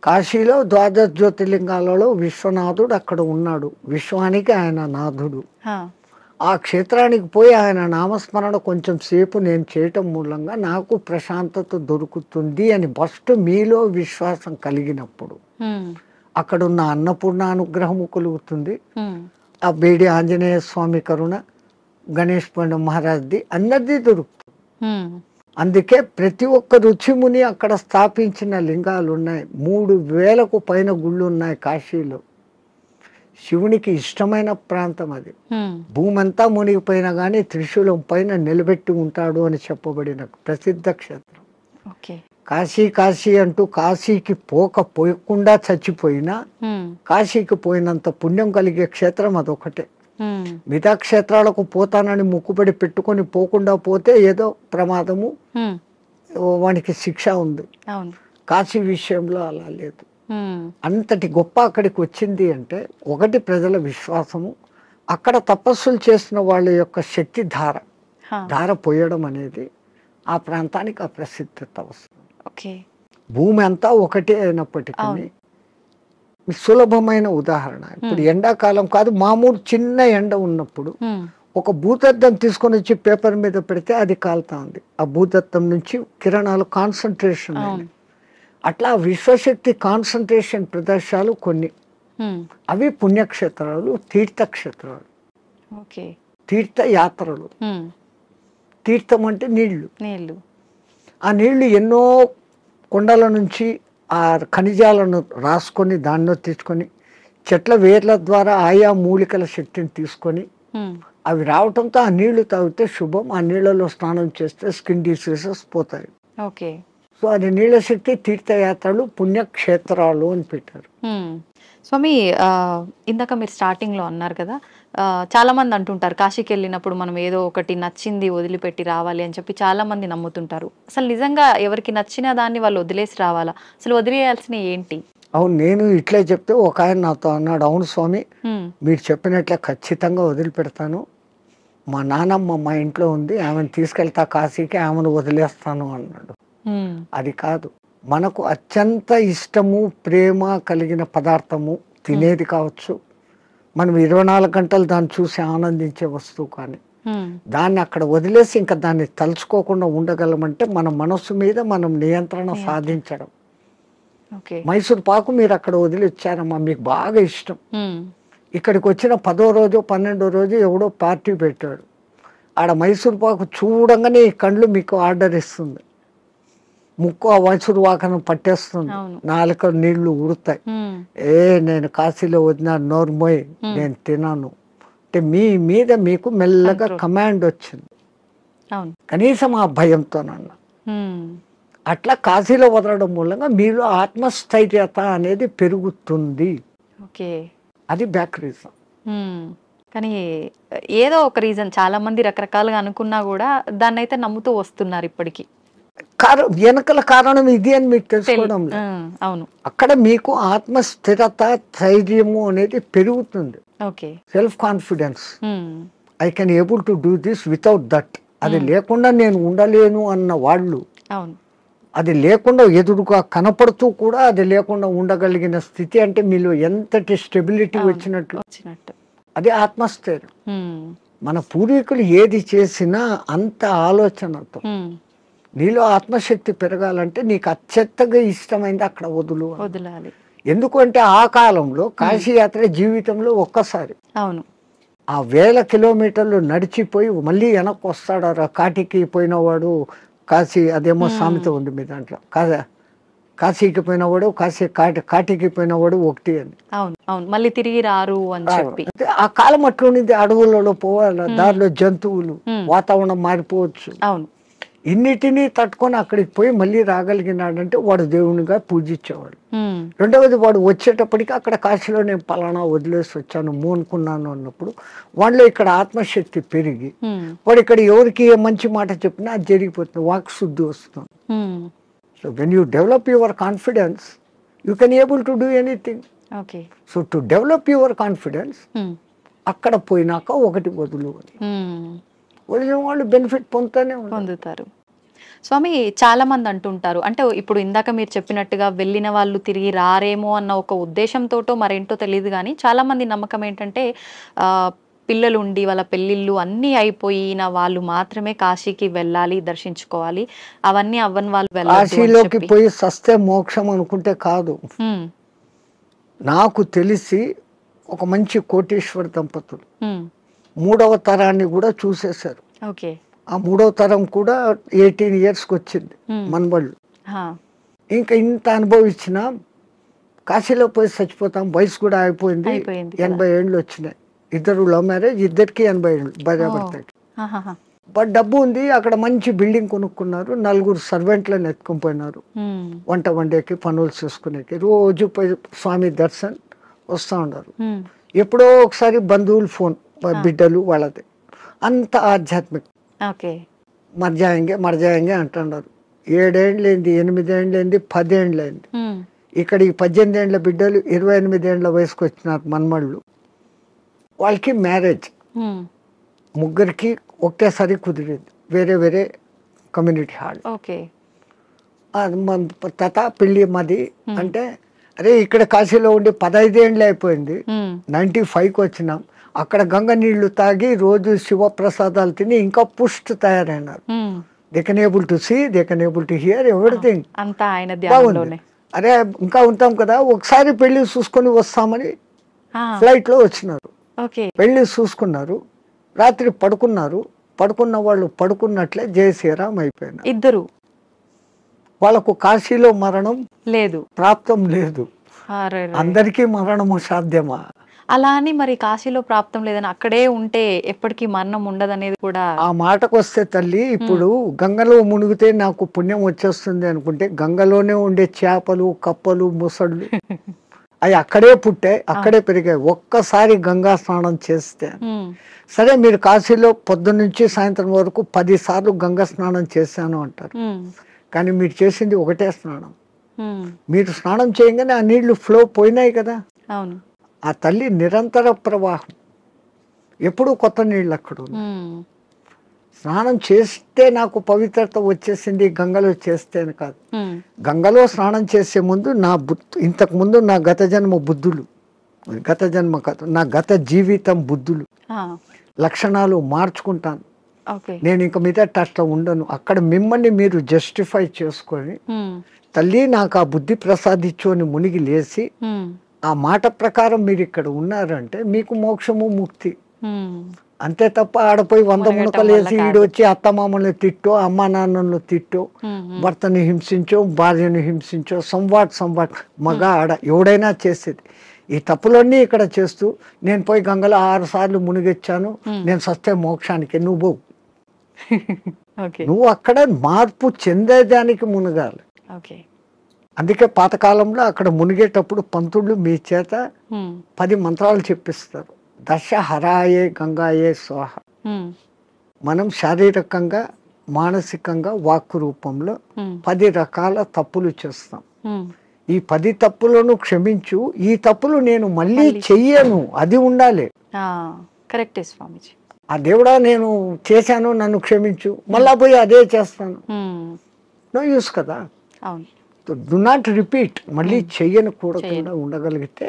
కాశీలో 12 జ్యోతిర్లింగాలలో విశ్వనాథుడు అక్కడ ఉన్నాడు, విశ్వానికి ఆయన నాథుడు. ఆ. ఆ క్షేత్రానికి పోయి ఆయన నామస్మరణ కొంచెం సేపు నేను చేయటం మూలంగా నాకు ప్రశాంతత దొరుకుతుంది అని ఫస్ట్ మీలో విశ్వాసం కలిగినప్పుడు హ్మ్. అక్కడున్న అన్నపూర్ణ అనుగ్రహము కలుగుతుంది. హ్మ్. ఆ బేడి ఆంజనేయ స్వామి కరుణ, గణేష్ పండు మహారాజ్ది అందరిది దొరుకుతుంది. హ్మ్. అందుకే ప్రతి ఒక్క రుచిముని అక్కడ స్థాపించిన లింగాలు ఉన్నాయి. 3000కు పైన గుళ్ళు ఉన్నాయి కాశీలో. శివునికి ఇష్టమైన ప్రాంతం అది. హ్మ్. భూమి అంతా మునిగిపోయినా కానీ త్రిశూలం పైన నిలబెట్టి ఉంటాడు అని చెప్పబడిన ప్రసిద్ధ క్షేత్రం ఓకే. కాశీ. కాశీ అంటూ కాశీకి పోకుండా చచ్చిపోయినా హ్మ్. కాశీకి పోయినంత పుణ్యం కలిగే క్షేత్రం అదొకటే. హ్మ్. మిగతా క్షేత్రాలకు పోతానని ముక్కుపడి పెట్టుకొని పోకుండా పోతే ఏదో ప్రమాదము, హ్మ్. వానికి శిక్ష ఉంది. అవును. కాశీ విషయంలో అలా లేదు. హ్మ్. అంతటి గొప్ప అక్కడికి వచ్చింది అంటే ఒకటి ప్రజల విశ్వాసము, అక్కడ తపస్సులు చేసిన వాళ్ళ యొక్క శక్తి హా. ధార పోయడం అనేది ఆ ప్రాంతానికి ఆ ప్రసిద్ధత వస్తుంది. ఓకే. భూమి అంతా ఒకటే అయినప్పటికీ అవును. సులభమైన ఉదాహరణ, ఇప్పుడు ఎండాకాలం కాదు, మామూలు చిన్న ఎండ ఉన్నప్పుడు హ్మ్. ఒక భూతద్దం తీసుకొని వచ్చి పేపర్ మీద పెడితే అది కాలుతా ఉంది. ఆ భూతద్దం నుంచి కిరణాలు కాన్సన్ట్రేషన్ అవును. అట్లా విశ్వశక్తి కాన్సన్ట్రేషన్ ప్రదేశాలు కొన్ని, అవి పుణ్యక్షేత్రాలు, తీర్థక్షేత్రాలు, ఓకే, తీర్థయాత్రలు. తీర్థం అంటే నీళ్లు. నీళ్ళు. ఆ నీళ్లు ఎన్నో కొండల నుంచి ఆ ఖనిజాలను రాసుకొని దానిలో తెచ్చుకొని చెట్ల వేర్ల ద్వారా ఆయా మూలికల శక్తిని తీసుకొని అవి రావటంతో ఆ నీళ్లు తాగితే శుభం. ఆ నీళ్లలో స్నానం చేస్తే స్కిన్ డిసీజెస్ పోతాయి. ఓకే. సో అది నీళ్ళ శక్తి, తీర్థయాత్రలు, పుణ్యక్షేత్రాలు అని పెట్టారు. స్వామి, ఇందాక మీరు స్టార్టింగ్లో అన్నారు కదా, చాలా మంది అంటుంటారు కాశీకి వెళ్ళినప్పుడు మనం ఏదో ఒకటి నచ్చింది వదిలిపెట్టి రావాలి అని చెప్పి చాలా మంది నమ్ముతుంటారు. అసలు నిజంగా ఎవరికి నచ్చిన దాన్ని వాళ్ళు వదిలేసి రావాలా? అసలు వదిలేయాల్సిన ఏంటి? అవును, నేను ఇట్లే చెప్తే ఒక ఆయన నాతో అన్నాడు, అవును స్వామి మీరు చెప్పినట్లే ఖచ్చితంగా వదిలిపెడతాను. మా నానమ్మ మా ఇంట్లో ఉంది, ఆమెను తీసుకెళ్తా కాశీకి, ఆమెను వదిలేస్తాను అన్నాడు. అది కాదు, మనకు అత్యంత ఇష్టము ప్రేమ కలిగిన పదార్థము తినేది కావచ్చు, మనం 24 గంటలు దాన్ని చూసి ఆనందించే వస్తువు, కానీ దాన్ని అక్కడ వదిలేసి ఇంకా దాన్ని తలుచుకోకుండా ఉండగలమంటే మన మనస్సు మీద మనం నియంత్రణ సాధించడం. మైసూర్ పాకు మీరు అక్కడ వదిలి వచ్చారమ్మా, మీకు బాగా ఇష్టం. ఇక్కడికి వచ్చిన 10వ రోజు 12వ రోజు ఎవడో పార్టీ పెట్టాడు, ఆడ మైసూర్ పాకు చూడంగానే ఈ కళ్ళు మీకు ఆర్డర్ ఇస్తుంది, ముక్కు ఆ మైసూర్ పాకను పట్టేస్తుంది, నాలుక నీళ్లు ఉడతాయి. నేను కాశీలో వదిన నోర్మోయ్, నేను తినాను అంటే మీ మీద మీకు మెల్లగా కమాండ్ వచ్చింది, కనీసం ఆ భయంతోనన్నా. అట్లా కాశీలో వదలడం మూలంగా మీలో ఆత్మస్థైర్యత అనేది పెరుగుతుంది. అది బ్యాక్ రీజన్. కానీ ఏదో ఒక రీజన్, చాలా మంది రకరకాలుగా అనుకున్నా కూడా దాన్ని అయితే నమ్ముతూ వస్తున్నారు ఇప్పటికీ. వెనకల కారణం ఇది అని మీకు తెలుసుకోవడం. అవును, అక్కడ మీకు ఆత్మస్థిరత, ధైర్యము అనేది పెరుగుతుంది. Self confidence, I can able to do this without that. అది లేకుండా నేను ఉండలేను అన్న వాళ్ళు, అది లేకుండా ఎదురుగా కనపడుతూ కూడా అది లేకుండా ఉండగలిగిన స్థితి అంటే మీలో ఎంతటి స్టెబిలిటీ వచ్చినట్లు. అది ఆత్మస్థైర్యం. మన పూర్వీకులు ఏది చేసినా అంత ఆలోచనతో. నీలో ఆత్మశక్తి పెరగాలంటే నీకు అత్యంతగా ఇష్టమైంది అక్కడ వదలాలి. ఎందుకంటే ఆ కాలంలో కాశీయాత్ర జీవితంలో ఒక్కసారి. అవును, ఆ 1000 కిలోమీటర్లు నడిచిపోయి మళ్ళీ వెనక్కి వస్తాడు. కాటికి పోయినవాడు కాశీ, అదేమో సామెత ఉంది మీ దాంట్లో, కాశీకి పోయినవాడు కాటికి పోయినవాడు ఒకటి అని. అవును, మళ్ళీ తిరిగి రారు అని చెప్పి. ఆ కాలం అట్లుంది, అడవులలో పోవాలి, దారిలో జంతువులు, వాతావరణం మారిపోవచ్చు. అవును, ఇన్నిటినీ తట్టుకొని అక్కడికి పోయి మళ్ళీ రాగలిగినాడంటే వాడు దేవునిగా పూజించేవాడు. రెండవది, వాడు వచ్చేటప్పటికి అక్కడ కాశీలో నేను పలానా వదిలేసి వచ్చాను మోనుకున్నాను అన్నప్పుడు వాళ్ళలో ఇక్కడ ఆత్మశక్తి పెరిగి వాడు ఇక్కడ ఎవరికి ఏ మంచి మాట చెప్పినా అది జరిగిపోతుంది, వాక్ శుద్ధి వస్తుంది. So when you develop your confidence you can able to do anything. So to develop your confidence అక్కడ పోయినాక ఒకటి వదిలిన వాళ్ళు బెనిఫిట్ పొందుతారు. స్వామి, చాలా మంది అంటుంటారు, అంటే ఇప్పుడు ఇందాక మీరు చెప్పినట్టుగా వెళ్ళిన వాళ్ళు తిరిగి రారేమో అన్న ఒక ఉద్దేశంతోటో మరేంటో తెలియదు, కానీ చాలా మంది నమ్మకం ఏంటంటే పిల్లలు ఉండి వాళ్ళ పెళ్ళిళ్ళు అన్నీ అయిపోయిన వాళ్ళు మాత్రమే కాశీకి వెళ్ళాలి, దర్శించుకోవాలి, అవన్నీ అవ్వని వాళ్ళు కాశీలోకి పోయి సస్తే మోక్షం అనుకుంటే కాదు. నాకు తెలిసి ఒక మంచి కోటీశ్వర దంపతులు 3వ తరాన్ని కూడా చూసేశారు. ఆ 3వ తరం కూడా 18 yearsకి వచ్చింది మనబళ్ళు. ఇంకా ఇంత అనుభవించిన కాశీలో పోయి చచ్చిపోతాం, వయసు కూడా అయిపోయింది, 80 ఏళ్ళు వచ్చినాయి. ఇద్దరు లవ్ మ్యారేజ్, ఇద్దరికి 80 ఏళ్ళు భార్యాభర్తకి. బట్ డబ్బు ఉంది, అక్కడ మంచి బిల్డింగ్ కొనుక్కున్నారు, 4 సర్వెంట్లను ఎత్తుకొని పోయినారు, వంట వండేకి పనులు చేసుకునేకి. రోజు పోయి స్వామి దర్శన్ వస్తూ ఉన్నారు. ఎప్పుడో ఒకసారి బంధువులు ఫోన్, బిడ్డలు వాళ్ళది, అంత ఆధ్యాత్మిక. మర్జాయంగే అంటున్నారు. 7 ఏళ్ళైంది, 8 ఏళ్ళైంది, 10 ఏళ్ళైంది. ఇక్కడ ఈ 18 ఏళ్ళ బిడ్డలు 28 ఏళ్ళ వయసుకు వచ్చినారు మనమళ్ళు. వాళ్ళకి మ్యారేజ్ ముగ్గురికి ఒకేసారి కుదిరింది, వేరే వేరే కమ్యూనిటీ హాల్. తాత పెళ్ళి మాది అంటే, అరే ఇక్కడ కాశీలో ఉండి 15 ఏళ్ళు అయిపోయింది, 95కి వచ్చినాం, అక్కడ గంగ నీళ్లు తాగి రోజు శివప్రసాదాలు తిని ఇంకా పుష్ట్ తయారైనారు. They can able to see, they can able to hear everything. బాగుంది. అరే ఇంకా ఉంటాం కదా, ఒకసారి పెళ్లి చూసుకొని వస్తామని ఫ్లైట్లో వచ్చినారు. ఓకే. పెళ్లి చూసుకున్నారు, రాత్రి పడుకున్నారు. పడుకున్న వాళ్ళు పడుకున్నట్లే జయ శ్రీరామ్ అయిపోయినారు. ఇద్దరు వాళ్ళకు కాశీలో మరణం లేదు, ప్రాప్తం లేదు. అరెరే. అందరికీ మరణము సాధ్యమా? అలా అని మరి కాశీలో ప్రాప్తం లేదని అక్కడే ఉంటే ఎప్పటికీ మరణం ఉండదనేది కూడా. ఆ మాటకు వస్తే తల్లి, ఇప్పుడు గంగలో మునిగితే నాకు పుణ్యం వచ్చేస్తుంది అనుకుంటే, గంగలోనే ఉండే చేపలు, కప్పలు, ముసళ్ళు అవి అక్కడే పుట్టాయి, అక్కడే పెరిగాయి. ఒక్కసారి గంగా స్నానం చేస్తే, సరే మీరు కాశీలో పొద్దున్న నుంచి సాయంత్రం వరకు 10 సార్లు గంగా స్నానం చేశాను అంటారు, కానీ మీరు చేసింది ఒకటే స్నానం. మీరు స్నానం చేయగానే ఆ నీళ్లు ఫ్లో పోయినాయి కదా. అవును. ఆ తల్లి నిరంతర ప్రవాహం, ఎప్పుడూ కొత్త నీళ్ళు అక్కడ ఉన్నాయి. స్నానం చేస్తే నాకు పవిత్రత వచ్చేసింది గంగలో చేస్తేనే కాదు. గంగలో స్నానం చేసే ముందు నా ఇంతకు ముందు నా గత జన్మ బుద్ధులు, గత జన్మ కాదు, నా గత జీవితం బుద్ధులు, లక్షణాలు మార్చుకుంటాను. నేను ఇంక మీద అట్లా ఉండను. అక్కడ మిమ్మల్ని మీరు జస్టిఫై చేసుకొని, తల్లి నాకు ఆ బుద్ధి ప్రసాదించు అని మునిగి లేచి, ఆ మాట ప్రకారం మీరు ఇక్కడ ఉన్నారంటే మీకు మోక్షము ముక్తి. అంతే తప్ప ఆడపోయి 100 మునకలు వేసి ఈడు వచ్చి అత్తమామల్ని తిట్టో, అమ్మా నాన్నలను తిట్టో, భర్తని హింసించో, భార్యను హింసించో, సంవాట్ మగ ఆడ ఎవడైనా చేసేది ఈ తప్పులన్నీ ఇక్కడ చేస్తూ, నేను పోయి గంగలో 6 సార్లు మునిగొచ్చాను, నేను సస్తే మోక్షానికి, నువ్వు నువ్వు అక్కడ మార్పు చెందేదానికి మునగాలి. అందుకే పాతకాలంలో అక్కడ మునిగేటప్పుడు పంతుళ్ళు మీ చేత 10 మంత్రాలు చెప్పిస్తారు. దశ హరాయే గంగాయే స్వాహ. మనం శారీరకంగా, మానసికంగా, వాక్కు రూపంలో 10 రకాల తప్పులు చేస్తాం. ఈ 10 తప్పులను క్షమించు, ఈ తప్పులు నేను మళ్ళీ చెయ్యను, అది ఉండాలి. కరెక్టే స్వామిజీ. ఆ దేవుడా నేను చేశాను, నన్ను క్షమించు, మళ్ళా పోయి అదే చేస్తాను, నో యూస్ కదా. Do not repeat. మళ్ళీ చెయ్యను కూడా ఉండగలిగితే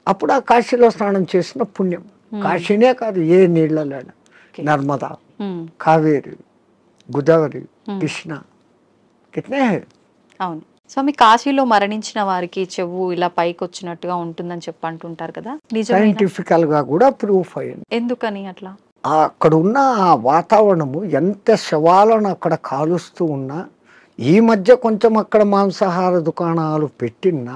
అప్పుడు ఆ కాశీలో స్నానం చేసిన పుణ్యం. కాశీనే కాదు, ఏ నీళ్ళలో, నర్మదా, కావేరి, గోదావరి, కృష్ణ, కిట్నే. అవును స్వామి, కాశీలో మరణించిన వారికి చెవు ఇలా పైకి వచ్చినట్టుగా ఉంటుందని అంటుంటారు కదా, సైంటిఫికల్ గా కూడా ప్రూఫ్ అయ్యింది. ఎందుకని అట్లా? అక్కడ ఉన్న ఆ వాతావరణము, ఎంత శవాలను అక్కడ కాలుస్తూ ఉన్నా, ఈ మధ్య కొంచెం అక్కడ మాంసాహార దుకాణాలు పెట్టినా,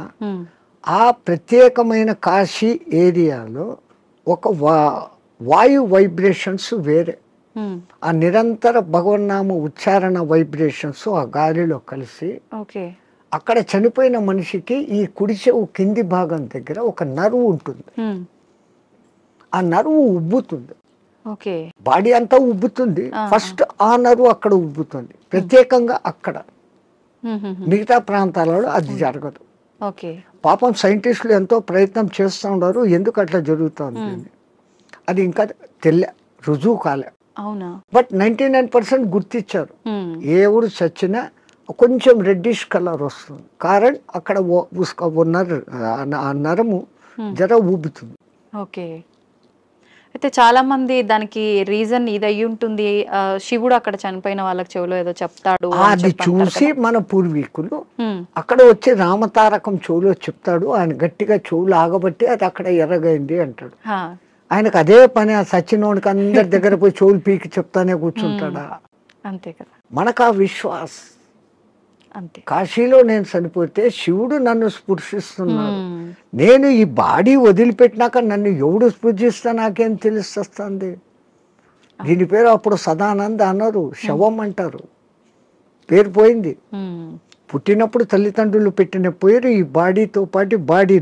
ఆ ప్రత్యేకమైన కాశీ ఏరియాలో ఒక వాయు వైబ్రేషన్స్ వేరే, ఆ నిరంతర భగవన్నామ ఉచ్చారణ వైబ్రేషన్స్ ఆ గాలిలో కలిసి, అక్కడ చనిపోయిన మనిషికి ఈ కుడి చెవు కింది భాగం దగ్గర ఒక నరువు ఉంటుంది. ఆ నరువు ఉబ్బుతుంది, బాడీ అంతా ఉబ్బుతుంది. ఫస్ట్ ఆ నరువు అక్కడ ఉబ్బుతుంది ప్రత్యేకంగా అక్కడ. మిగతా ప్రాంతాలలో అది జరగదు. పాపం సైంటిస్టులు ఎంతో ప్రయత్నం చేస్తూ ఉన్నారు, ఎందుకు అట్లా జరుగుతుంది అది ఇంకా రుజువు కాలే. బట్ 99% గుర్తించారు. ఏ ఊరు చచ్చినా కొంచెం రెడ్డిష్ కలర్ వస్తుంది, కారణం అక్కడ నరము జర ఊబుతుంది. అయితే చాలా మంది దానికి రీజన్ ఇది అయ్యి ఉంటుంది, శివుడు అక్కడ చనిపోయిన వాళ్ళకి చెవులో ఏదో చెప్తాడు అది చూసి మన పూర్వీకులు అక్కడ వచ్చి రామతారకం చెవులో చెప్తాడు, ఆయన గట్టిగా చెవులు ఆగబట్టి అది అక్కడ ఎర్రగైంది అంటాడు. ఆయనకు అదే పని, ఆ సచ్చినోడికి అందరి దగ్గర పోయి చెవులు పీకి చెప్తానే కూర్చుంటాడా? అంతే కదా, మనకు ఆ విశ్వాస్. అంతే. కాశీలో నేను చనిపోతే శివుడు నన్ను స్పృశిస్తున్నాడు, నేను ఈ బాడీ వదిలిపెట్టినాక నన్ను ఎవడు స్పృశిస్తా నాకేం తెలుస్తుంది. దీని పేరు అప్పుడు సదానంద అన్నారు, శవం అంటారు, పేరు పోయింది. పుట్టినప్పుడు తల్లిదండ్రులు పెట్టిన పేరు ఈ బాడీతో పాటు బాడీ